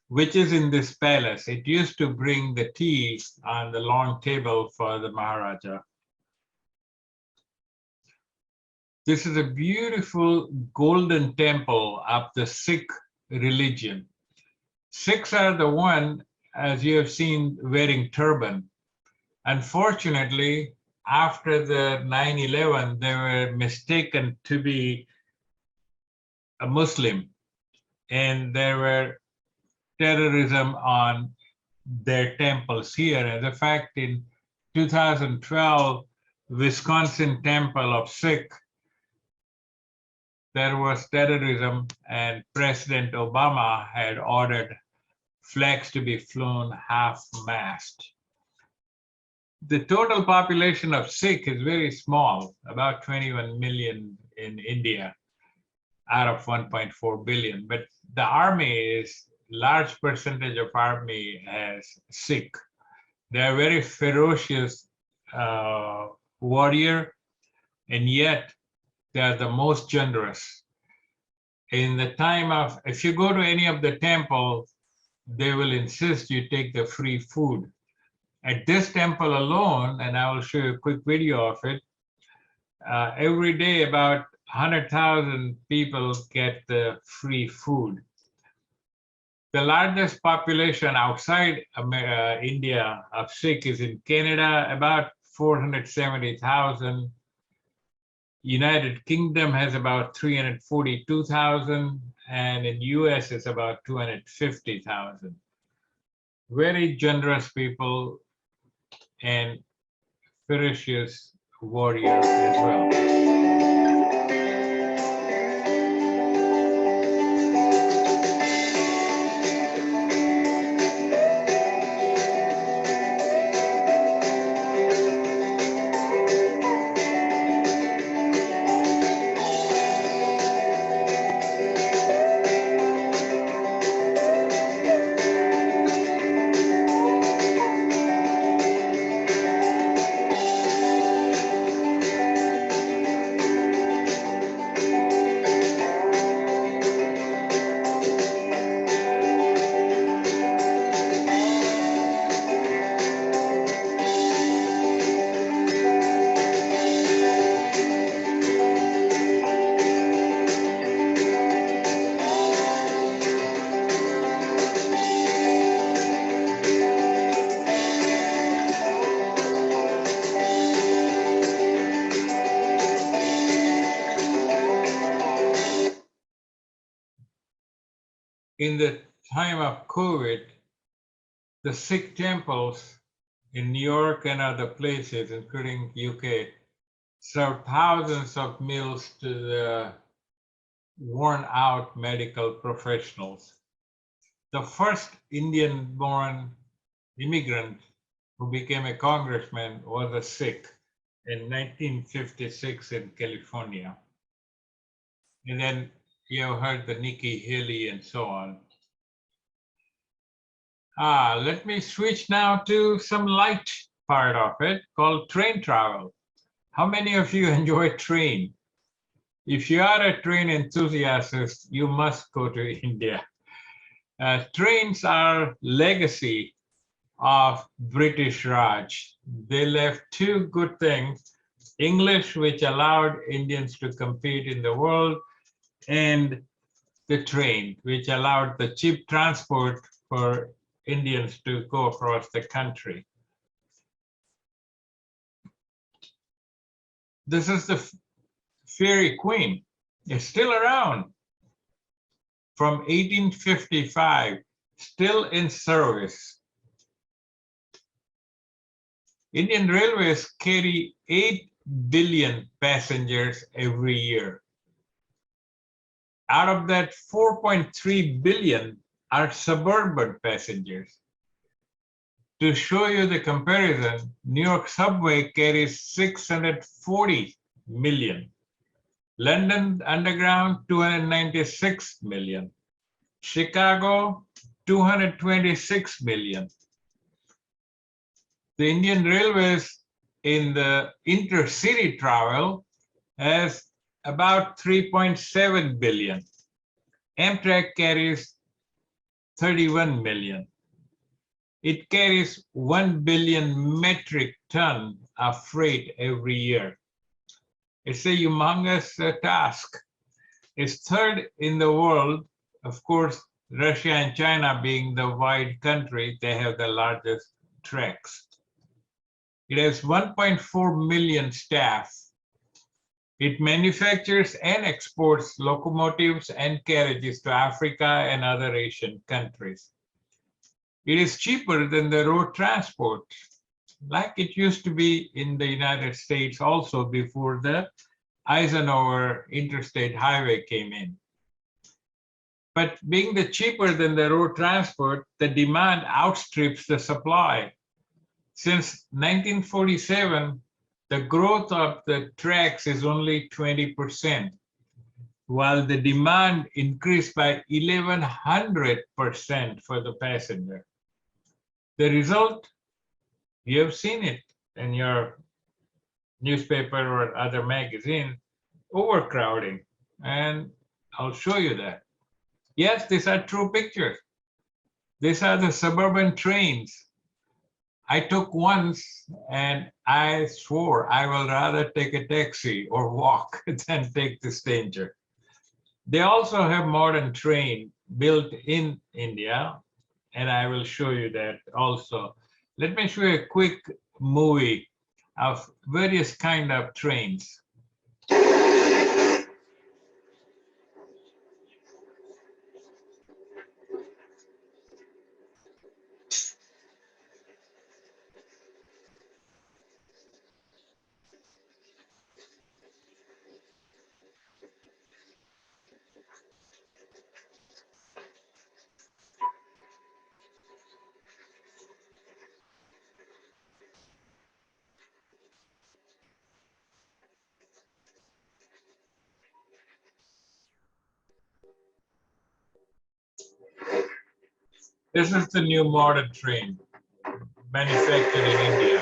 which is in this palace. It used to bring the tea on the long table for the Maharaja. This is a beautiful golden temple of the Sikh religion. Sikhs are the one, as you have seen, wearing turban. Unfortunately, after the 9/11, they were mistaken to be a Muslim, and there were terrorism on their temples here. As a fact, in 2012, Wisconsin Temple of Sikh, there was terrorism, and President Obama had ordered flags to be flown half-mast. The total population of Sikh is very small, about 21 million in India out of 1.4 billion. But the army is, large percentage of army as Sikh. They are very ferocious warrior, and yet they are the most generous. In the time of, if you go to any of the temples, they will insist you take the free food. At this temple alone, and I will show you a quick video of it, every day about 100,000 people get the free food. The largest population outside India of Sikh is in Canada, about 470,000. United Kingdom has about 342,000, and in US it's about 250,000. Very generous people and ferocious warriors as well. In the time of COVID, the Sikh temples in New York and other places, including UK, served thousands of meals to the worn out medical professionals. The first Indian-born immigrant who became a congressman was a Sikh in 1956 in California. And then you have heard the Nikki Haley and so on. Let me switch now to some light part of it called train travel. How many of you enjoy train? If you are a train enthusiast, you must go to India. Trains are legacy of British Raj. They left two good things: English, which allowed Indians to compete in the world, and the train, which allowed the cheap transport for Indians to go across the country. This is the Fairy Queen. It's still around from 1855, still in service. Indian Railways carry 8 billion passengers every year. Out of that, 4.3 billion are suburban passengers. To show you the comparison, New York subway carries 640 million. London Underground, 296 million. Chicago, 226 million. The Indian Railways in the intercity travel has about 3.7 billion. Amtrak carries 31 million. It carries 1 billion metric ton of freight every year. It's a humongous task. It's third in the world. Of course, Russia and China being the wide country, they have the largest tracks. It has 1.4 million staff. It manufactures and exports locomotives and carriages to Africa and other Asian countries. It is cheaper than the road transport, like it used to be in the United States also before the Eisenhower Interstate Highway came in. But being the cheaper than the road transport, the demand outstrips the supply. Since 1947, the growth of the tracks is only 20%, while the demand increased by 1100% for the passenger. The result, you have seen it in your newspaper or other magazine, overcrowding. And I'll show you that. Yes, these are true pictures. These are the suburban trains. I took once and I swore I will rather take a taxi or walk than take this danger. They also have modern train built in India, and I will show you that also. Let me show you a quick movie of various kind of trains. This is the new modern train manufactured in India.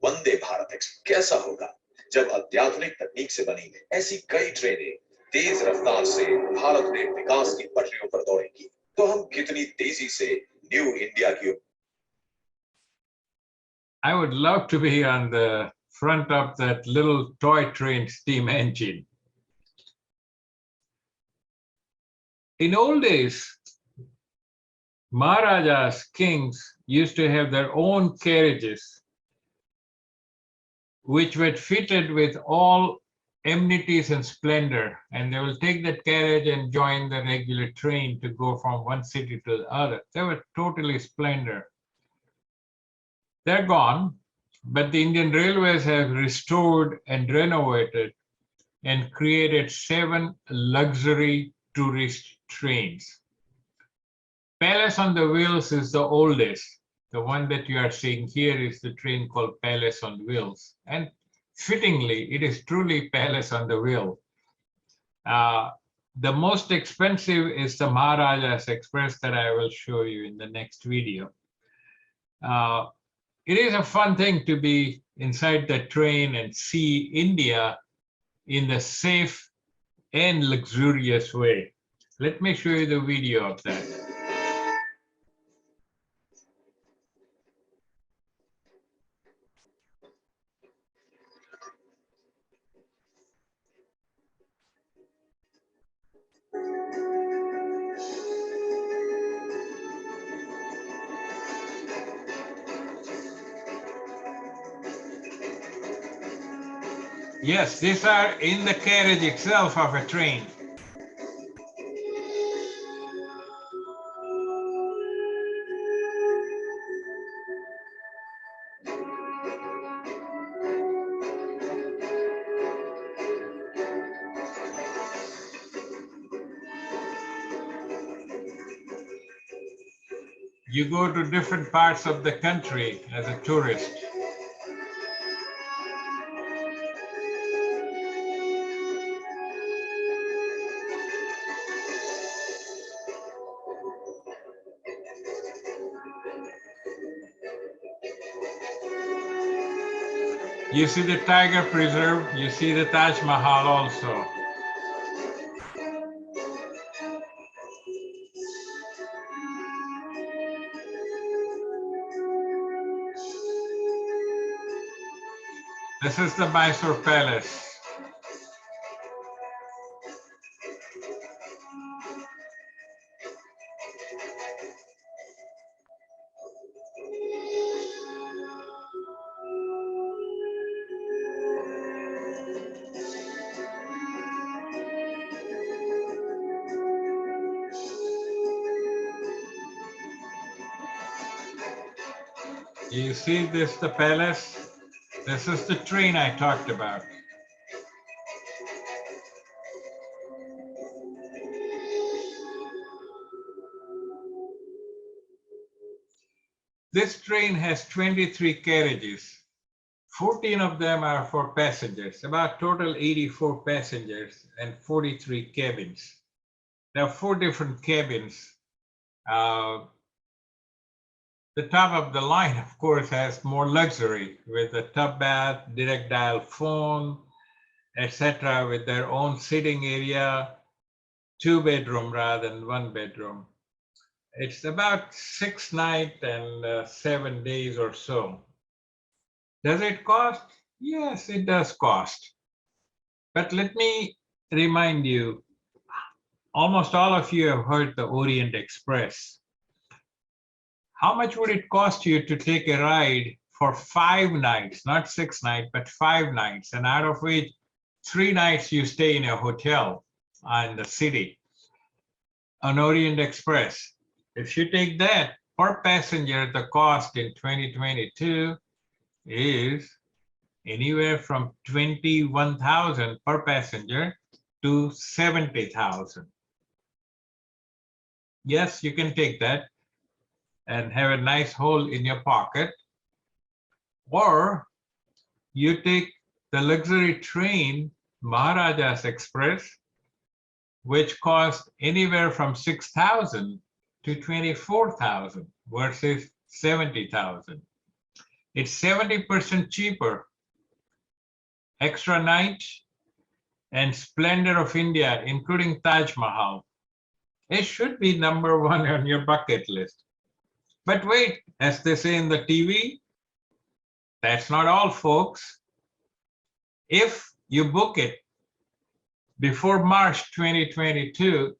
Vande Bharat express कैसा होगा जब अत्याधुनिक तकनीक से बनी ऐसी कई ट्रेनें तेज रफ्तार से भारत में विकास की पटरियों पर दौड़ेंगी तो हम कितनी तेजी से न्यू इंडिया की I would love to be on the front of that little toy train steam engine. In old days, Maharajas, kings used to have their own carriages, which were fitted with all amenities and splendor, and they will take that carriage and join the regular train to go from one city to the other. They were totally splendor. They're gone, but the Indian Railways have restored and renovated and created 7 luxury tourist trains. Palace on the Wheels is the oldest. The one that you are seeing here is the train called Palace on Wheels. And fittingly, it is truly Palace on the Wheel. The most expensive is the Maharajas Express that I will show you in the next video. It is a fun thing to be inside the train and see India in the safe and luxurious way. Let me show you the video of that. Yes, these are in the carriage itself of a train. You go to different parts of the country as a tourist. You see the Tiger Preserve, you see the Taj Mahal also. This is the Mysore Palace. You see this, the palace? This is the train I talked about. This train has 23 carriages. 14 of them are for passengers, about total 84 passengers and 43 cabins. There are 4 different cabins. The top of the line, of course, has more luxury with a tub bath, direct dial phone, etc., with their own sitting area, 2-bedroom rather than 1 bedroom. It's about 6 nights and 7 days or so. Does it cost? Yes, it does cost. But let me remind you, almost all of you have heard the Orient Express. How much would it cost you to take a ride for 5 nights, not 6 nights, but 5 nights, and out of which 3 nights you stay in a hotel in the city, on Orient Express? If you take that per passenger, the cost in 2022 is anywhere from 21,000 per passenger to 70,000. Yes, you can take that and have a nice hole in your pocket, or you take the luxury train, Maharaja's Express, which costs anywhere from 6,000 to 24,000 versus 70,000. It's 70% cheaper. Extra night and splendor of India, including Taj Mahal. It should be number 1 on your bucket list. But wait, as they say in the TV, that's not all, folks. If you book it before March 2022,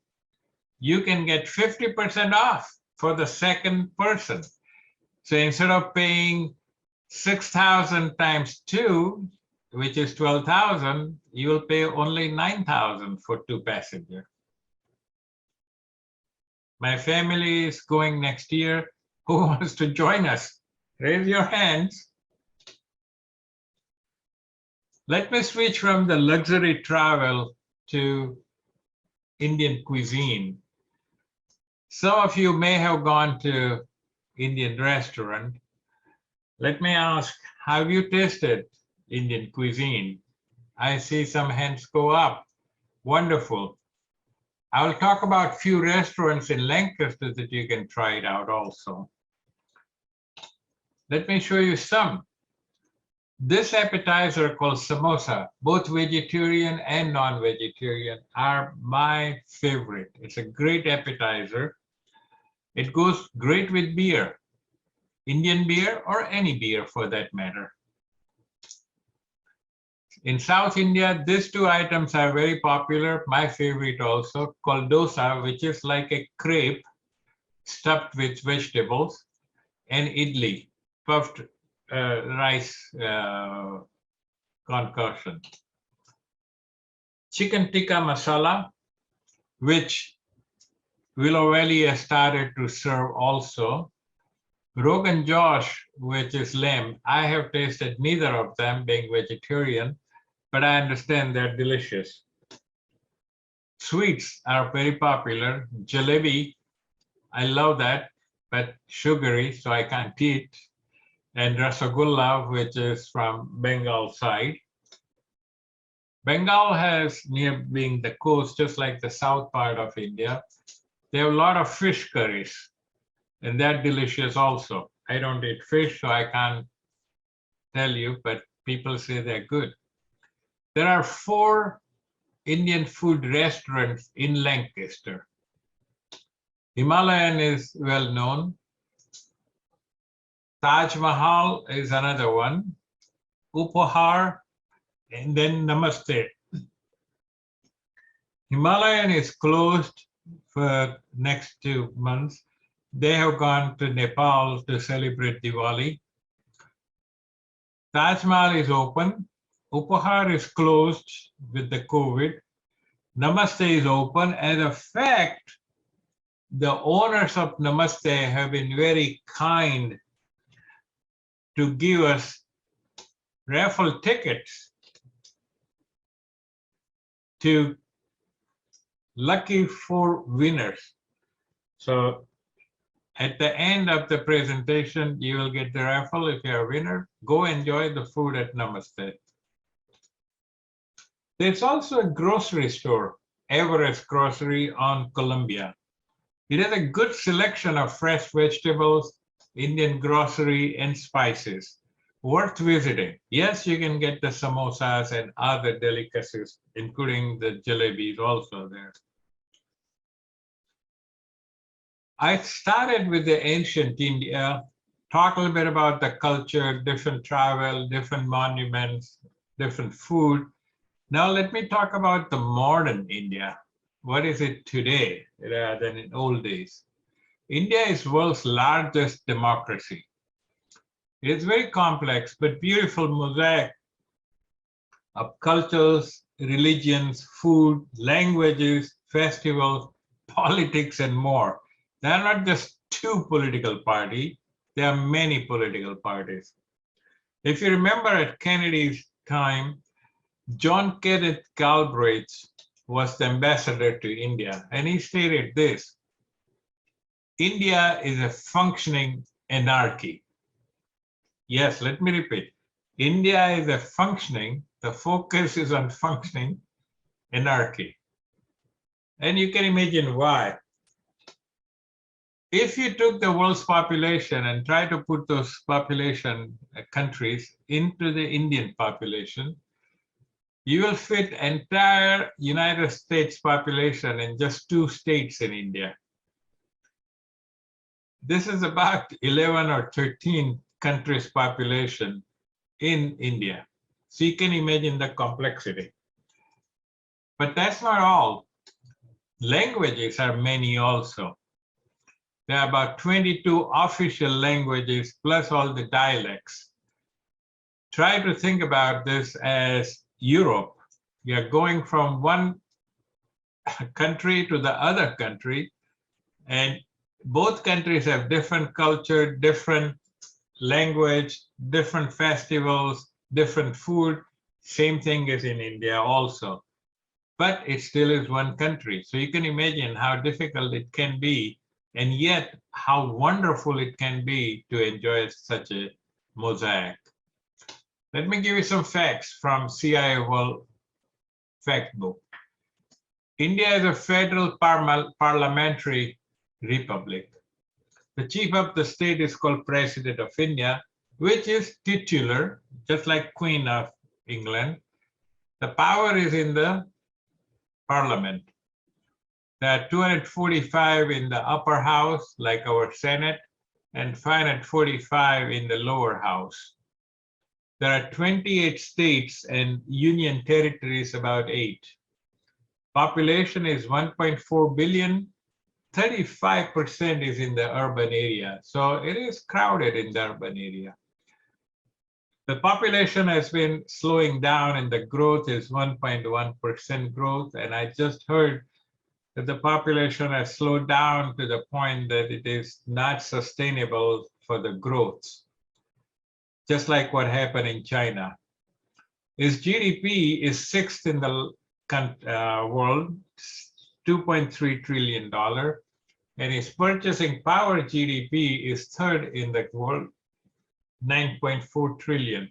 you can get 50% off for the second person. So instead of paying 6,000 times 2, which is 12,000, you will pay only 9,000 for 2 passengers. My family is going next year. Who wants to join us? Raise your hands. Let me switch from the luxury travel to Indian cuisine. Some of you may have gone to Indian restaurant. Let me ask, have you tasted Indian cuisine? I see some hands go up. Wonderful. I will talk about few restaurants in Lancaster that you can try it out also. Let me show you some. This appetizer called samosa, both vegetarian and non-vegetarian, are my favorite. It's a great appetizer. It goes great with beer, Indian beer or any beer for that matter. In South India, these 2 items are very popular. My favorite also, called dosa, which is like a crepe stuffed with vegetables, and idli, puffed rice concoction. Chicken tikka masala, which Willow Valley has started to serve also. Rogan Josh, which is lamb. I have tasted neither of them, being vegetarian, but I understand they're delicious. Sweets are very popular. Jalebi, I love that, but sugary, so I can't eat. And Rasagulla, which is from Bengal side. Bengal has, near being the coast, just like the south part of India, they have a lot of fish curries, and they're delicious also. I don't eat fish, so I can't tell you, but people say they're good. There are 4 Indian food restaurants in Lancaster. Himalayan is well known. Taj Mahal is another one. Upahar, and then Namaste. Himalayan is closed for next 2 months. They have gone to Nepal to celebrate Diwali. Taj Mahal is open. Upahar is closed with the COVID. Namaste is open. As a fact, the owners of Namaste have been very kind to give us raffle tickets to lucky 4 winners. So at the end of the presentation, you will get the raffle if you're a winner. Go enjoy the food at Namaste. There's also a grocery store, Everest Grocery on Columbia. It has a good selection of fresh vegetables, Indian grocery, and spices. Worth visiting. Yes, you can get the samosas and other delicacies, including the jalebis also there. I started with the ancient India, talk a little bit about the culture, different travel, different monuments, different food. Now let me talk about the modern India. What is it today rather than in old days? India is world's largest democracy. It is very complex but beautiful mosaic of cultures, religions, food, languages, festivals, politics, and more. There are not just 2 political parties, there are many political parties. If you remember at Kennedy's time, John Kenneth Galbraith was the ambassador to India, and he stated this: India is a functioning anarchy. Yes, let me repeat. India is a functioning, the focus is on functioning anarchy. And you can imagine why. If you took the world's population and try to put those population countries into the Indian population, you will fit entire United States population in just 2 states in India. This is about 11 or 13 countries' population in India. So you can imagine the complexity. But that's not all. Languages are many also. There are about 22 official languages plus all the dialects. Try to think about this as Europe. We are going from one country to the other country, and both countries have different culture, different language, different festivals, different food. Same thing is in India also. But it still is one country. So you can imagine how difficult it can be, and yet how wonderful it can be to enjoy such a mosaic. Let me give you some facts from CIA World Fact Book. India is a federal parliamentary republic. The chief of the state is called President of India, which is titular, just like Queen of England. The power is in the parliament. There are 245 in the upper house, like our Senate, and 545 in the lower house. There are 28 states and union territories, about 8. Population is 1.4 billion. 35% is in the urban area. So it is crowded in the urban area. The population has been slowing down and the growth is 1.1% growth. And I just heard that the population has slowed down to the point that it is not sustainable for the growth, just like what happened in China. Its GDP is 6th in the world, $2.3 trillion, and its purchasing power GDP is 3rd in the world, 9.4 trillion.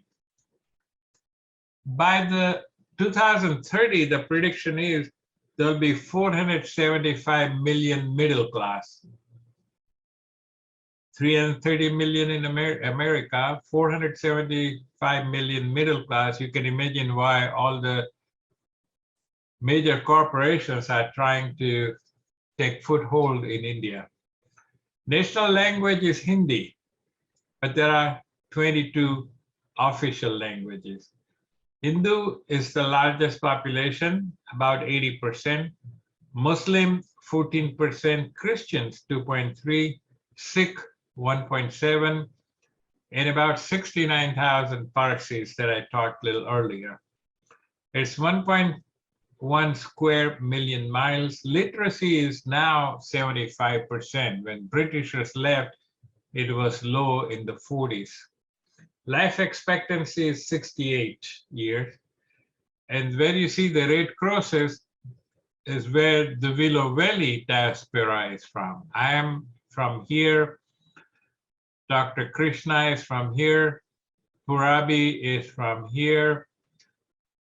By the 2030, the prediction is there'll be 475 million middle class. 330 million in America, 475 million middle class. You can imagine why all the major corporations are trying to take foothold in India. National language is Hindi, but there are 22 official languages. Hindu is the largest population, about 80%. Muslim, 14%. Christians, 2.3. Sikh, 1.7. And about 69,000 Parsis that I talked a little earlier. It's 1.1 square million miles. Literacy is now 75%. When Britishers left, it was low in the 40s. Life expectancy is 68 years. And where you see the red crosses is where the Willow Valley diaspora is from. I am from here. Dr. Krishna is from here. Purabi is from here.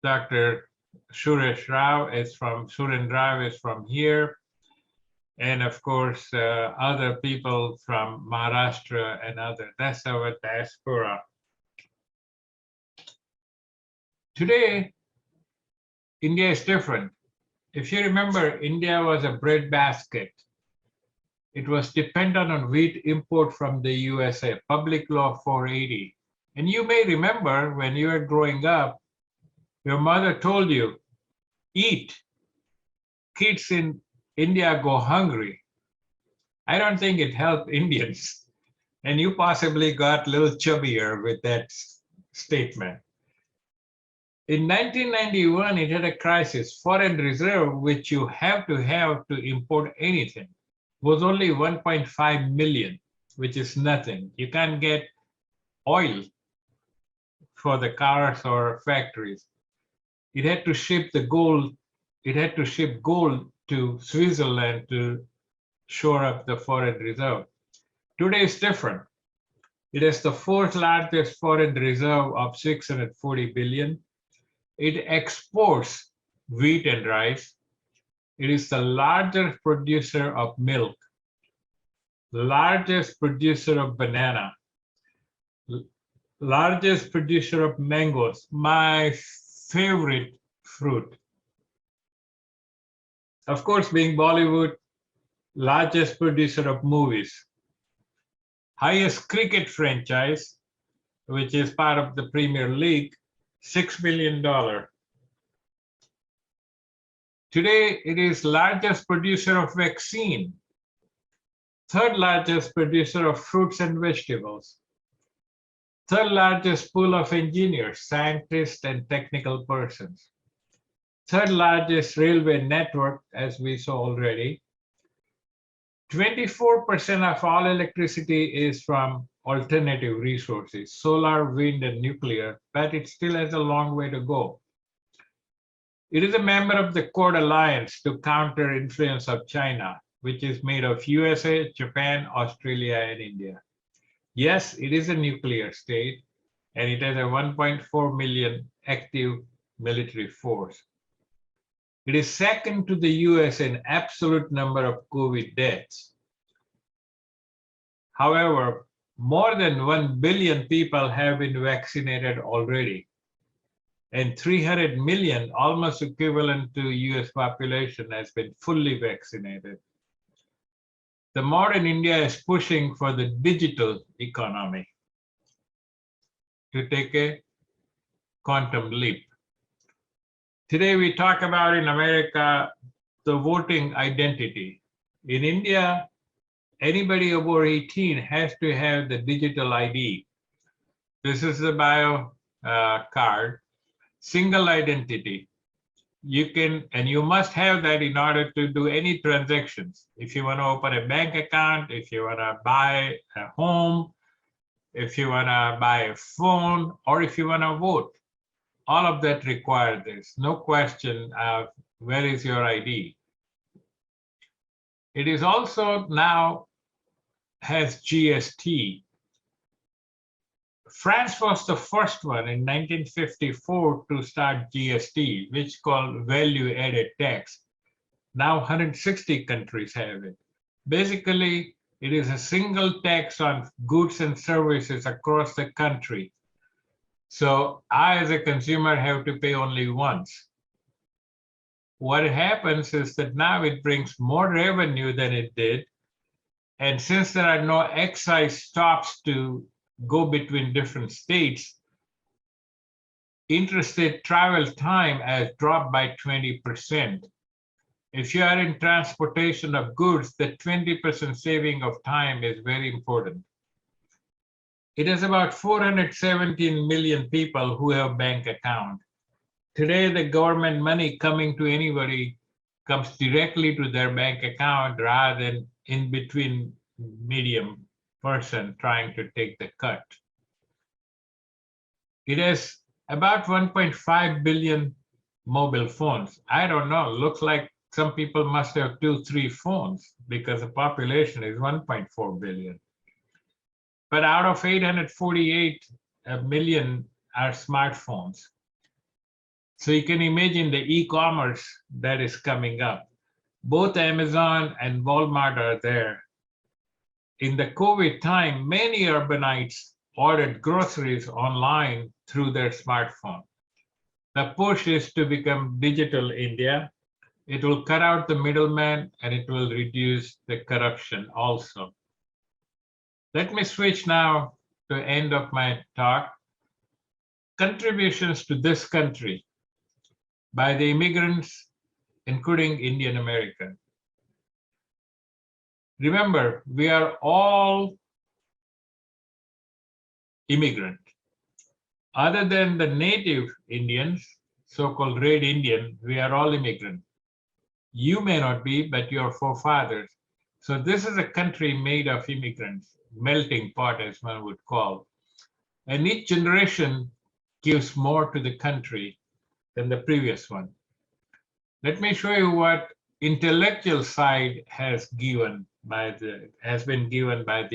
Dr. Suresh Rao is from, Suren Rao is from here. And of course, other people from Maharashtra and other. That's our diaspora. Today, India is different. If you remember, India was a breadbasket. It was dependent on wheat import from the USA, Public Law 480. And you may remember when you were growing up, your mother told you, eat. Kids in India go hungry. I don't think it helped Indians. And you possibly got a little chubbier with that statement. In 1991, it had a crisis. Foreign reserve, which you have to import anything, was only 1.5 million, which is nothing. You can't get oil for the cars or factories. It had to ship the gold. It had to ship gold to Switzerland to shore up the foreign reserve. Today is different. It is the fourth largest foreign reserve of 640 billion. It exports wheat and rice. It is the largest producer of milk, largest producer of banana, largest producer of mangoes, my favorite fruit. Of course, being Bollywood, largest producer of movies, highest cricket franchise, which is part of the Premier League, $6 billion. Today, it is largest producer of vaccine, third largest producer of fruits and vegetables, third largest pool of engineers, scientists, and technical persons, third largest railway network, as we saw already. 24% of all electricity is from alternative resources, solar, wind, and nuclear, but it still has a long way to go. It is a member of the Quad Alliance to counter influence of China, which is made of USA, Japan, Australia, and India. Yes, it is a nuclear state, and it has a 1.4 million active military force. It is second to the US in absolute number of COVID deaths. However, more than 1 billion people have been vaccinated already, and 300 million, almost equivalent to US population, has been fully vaccinated. The modern India is pushing for the digital economy to take a quantum leap. Today we talk about in America the voting identity. In India, anybody over 18 has to have the digital ID. This is the bio card, single identity. You can, and you must have that in order to do any transactions. If you want to open a bank account, if you want to buy a home, if you want to buy a phone, or if you want to vote, all of that require this. No question of where is your ID. It is also now has GST. France was the first one in 1954 to start GST, which is called value added tax. Now 160 countries have it. Basically, it is a single tax on goods and services across the country. So I, as a consumer, have to pay only once. What happens is that now it brings more revenue than it did. And since there are no excise stops to go between different states, interstate travel time has dropped by 20%. If you are in transportation of goods, the 20% saving of time is very important. It is about 417 million people who have bank account. Today, the government money coming to anybody comes directly to their bank account rather than in between medium person trying to take the cut. It has about 1.5 billion mobile phones. I don't know, looks like some people must have 2-3 phones because the population is 1.4 billion. But out of 848 million are smartphones. So you can imagine the e-commerce that is coming up. Both Amazon and Walmart are there. In the COVID time, many urbanites ordered groceries online through their smartphone. The push is to become digital India. It will cut out the middleman and it will reduce the corruption also. Let me switch now to the end of my talk. Contributions to this country by the immigrants, including Indian American. Remember, we are all immigrant. Other than the native Indians, so-called Red Indian, we are all immigrant. You may not be, but your forefathers. So this is a country made of immigrants, melting pot as one would call. And each generation gives more to the country than the previous one. Let me show you what intellectual side has been given by the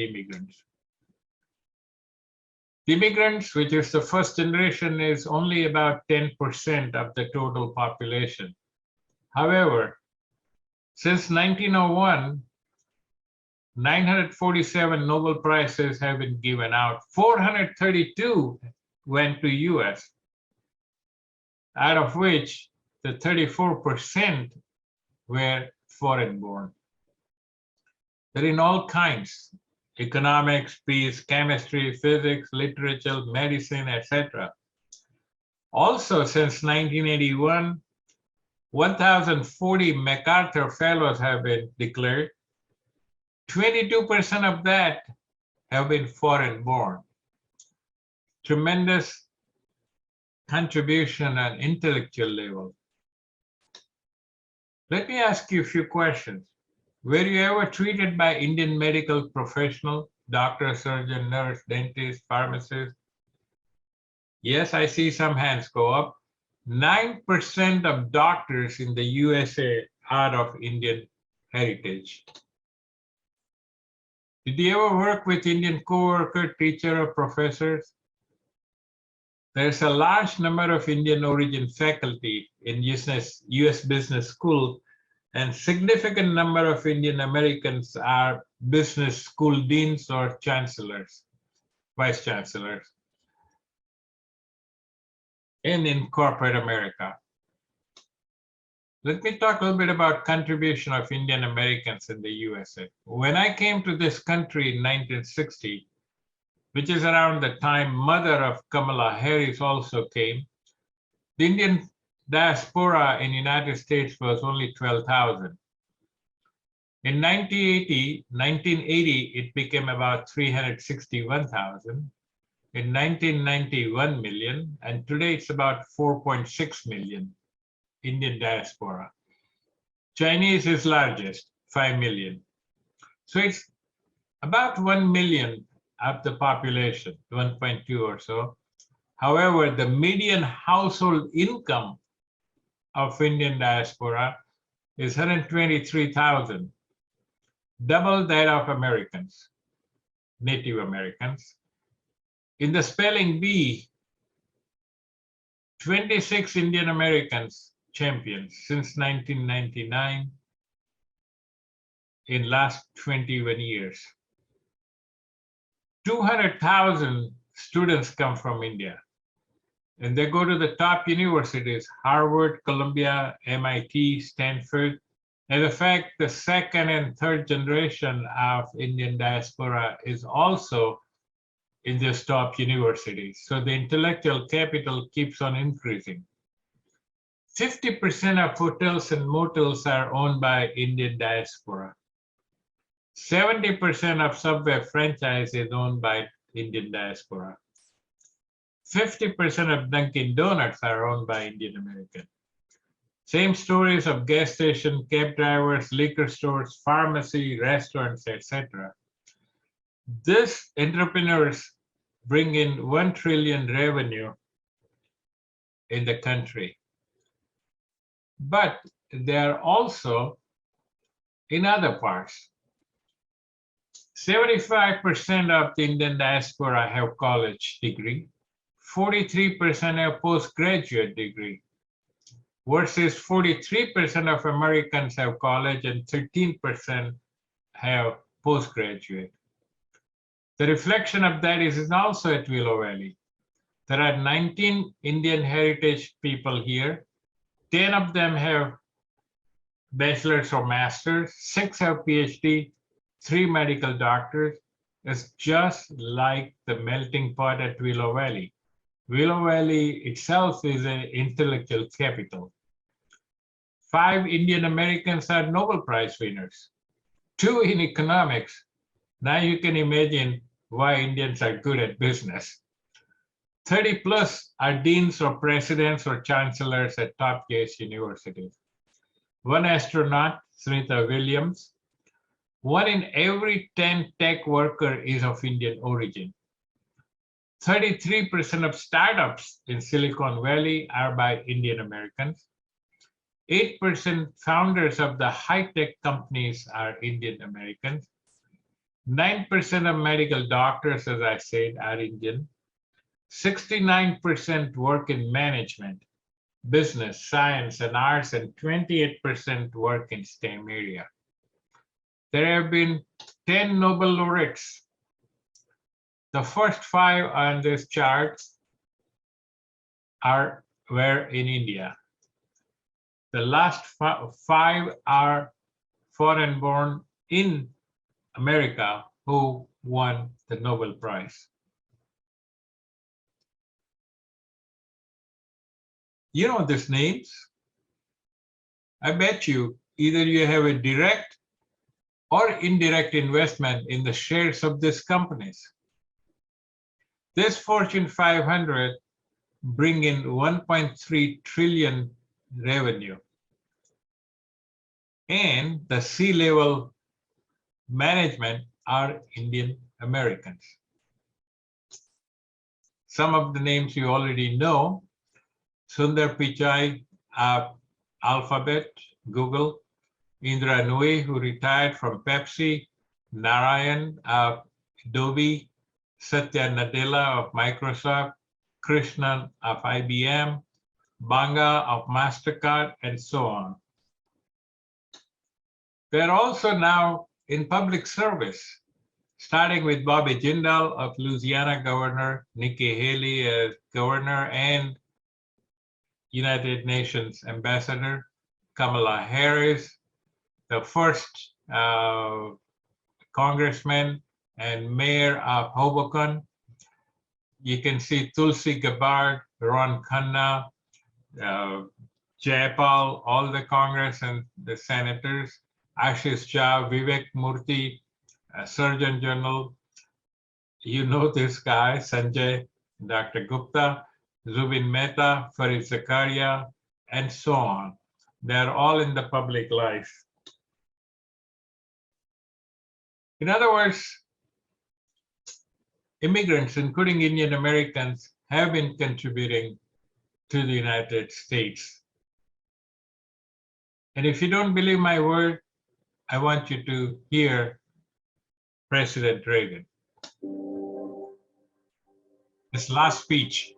immigrants. The immigrants, which is the first generation, is only about 10% of the total population. However, since 1901, 947 Nobel Prizes have been given out. 432 went to US, out of which the 34% were foreign born. They're in all kinds: economics, peace, chemistry, physics, literature, medicine, etc. Also, since 1981, 1,040 MacArthur Fellows have been declared. 22% of that have been foreign born. Tremendous contribution at intellectual level. Let me ask you a few questions. Were you ever treated by Indian medical professional, doctor, surgeon, nurse, dentist, pharmacist? Yes, I see some hands go up. 9% of doctors in the USA are of Indian heritage. Did you ever work with Indian co-worker, teacher, or professors? There's a large number of Indian origin faculty in US Business School, and significant number of Indian Americans are business school deans or chancellors, vice chancellors, and in corporate America. Let me talk a little bit about contribution of Indian Americans in the USA. When I came to this country in 1960, which is around the time mother of Kamala Harris also came, the Indian diaspora in the United States was only 12,000. In 1980, it became about 361,000. In 1990, 1 million, and today it's about 4.6 million Indian diaspora. Chinese is largest, 5 million. So it's about 1 million of the population, 1.2 or so. However, the median household income of Indian diaspora is 123,000, double that of Americans, Native Americans. In the spelling bee, 26 Indian Americans champions since 1999 in last 21 years. 200,000 students come from India, and they go to the top universities, Harvard, Columbia, MIT, Stanford. And in fact, the second and third generation of Indian diaspora is also in these top universities. So the intellectual capital keeps on increasing. 50% of hotels and motels are owned by Indian diaspora. 70% of Subway franchise is owned by Indian diaspora. 50% of Dunkin' Donuts are owned by Indian American. Same stories of gas station, cab drivers, liquor stores, pharmacy, restaurants, etc. These entrepreneurs bring in 1 trillion revenue in the country. But they're also in other parts. 75% of the Indian diaspora have college degree, 43% have postgraduate degree, versus 43% of Americans have college and 13% have postgraduate. The reflection of that is also at Willow Valley. There are 19 Indian heritage people here. 10 of them have bachelor's or master's, 6 have PhD, 3 medical doctors. It's just like the melting pot at Willow Valley. Willow Valley itself is an intellectual capital. 5 Indian Americans are Nobel Prize winners, 2 in economics. Now you can imagine why Indians are good at business. 30 plus are deans or presidents or chancellors at top US universities. 1 astronaut, Sunita Williams. 1 in every 10 tech worker is of Indian origin. 33% of startups in Silicon Valley are by Indian Americans. 8% founders of the high-tech companies are Indian Americans. 9% of medical doctors, as I said, are Indian. 69% work in management, business, science, and arts, and 28% work in STEM area. There have been 10 Nobel laureates. The first 5 on this chart were in India. The last 5 are foreign-born in America who won the Nobel Prize. You know these names. I bet you either you have a direct or indirect investment in the shares of these companies. This Fortune 500 bring in 1.3 trillion revenue. And the C-level management are Indian Americans. Some of the names you already know. Sundar Pichai, Alphabet, Google. Indra Nooyi, who retired from Pepsi. Narayan, Adobe. Satya Nadella of Microsoft. Krishnan of IBM. Banga of MasterCard, and so on. They're also now in public service, starting with Bobby Jindal of Louisiana governor, Nikki Haley as governor and United Nations ambassador, Kamala Harris, the first congressman and mayor of Hoboken. You can see Tulsi Gabbard, Ron Khanna, Jayapal, all the Congress and the senators, Ashish Shah, Vivek Murthy, Surgeon General. You know this guy, Sanjay, Dr. Gupta, Zubin Mehta, Farid Zakaria, and so on. They're all in the public life. In other words, immigrants, including Indian Americans, have been contributing to the United States. And if you don't believe my word, I want you to hear President Reagan. His last speech.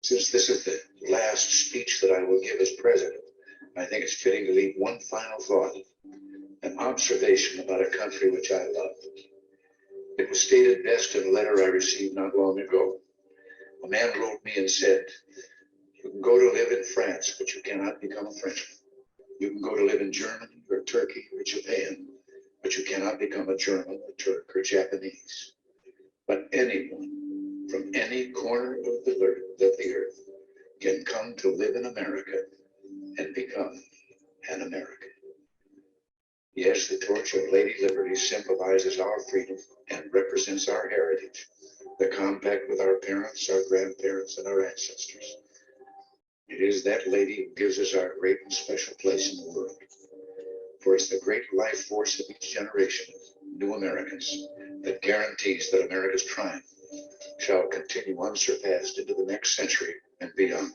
Since this is the last speech that I will give as president, I think it's fitting to leave one final thought, an observation about a country which I love. It was stated best in a letter I received not long ago. A man wrote me and said, "You can go to live in France, but you cannot become a Frenchman. You can go to live in Germany or Turkey or Japan, but you cannot become a German, a Turk, or Japanese. But anyone from any corner of the earth can come to live in America and become an American." Yes, the torch of Lady Liberty symbolizes our freedom and represents our heritage, the compact with our parents, our grandparents, and our ancestors. It is that lady who gives us our great and special place in the world. For it's the great life force of each generation of new Americans that guarantees that America's triumph shall continue unsurpassed into the next century and beyond.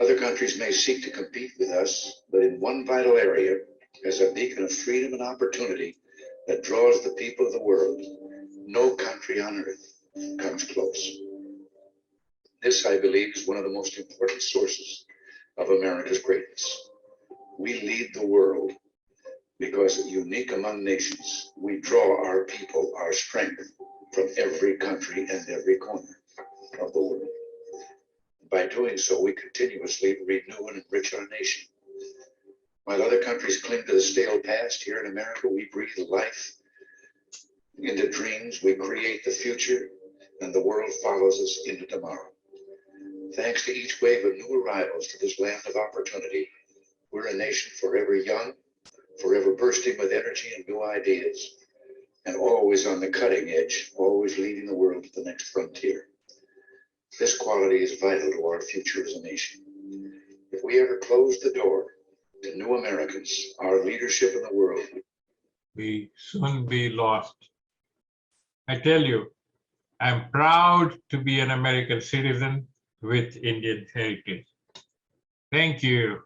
Other countries may seek to compete with us, but in one vital area, as a beacon of freedom and opportunity that draws the people of the world, no country on earth comes close. This, I believe, is one of the most important sources of America's greatness. We lead the world because, unique among nations, we draw our people, our strength, from every country and every corner of the world. By doing so, we continuously renew and enrich our nation. While other countries cling to the stale past, here in America, we breathe life into dreams, we create the future, and the world follows us into tomorrow. Thanks to each wave of new arrivals to this land of opportunity, we're a nation forever young, forever bursting with energy and new ideas, and always on the cutting edge, always leading the world to the next frontier. This quality is vital to our future as a nation. If we ever close the door to new Americans, our leadership in the world will soon be lost. I tell you, I'm proud to be an American citizen with Indian heritage. Thank you.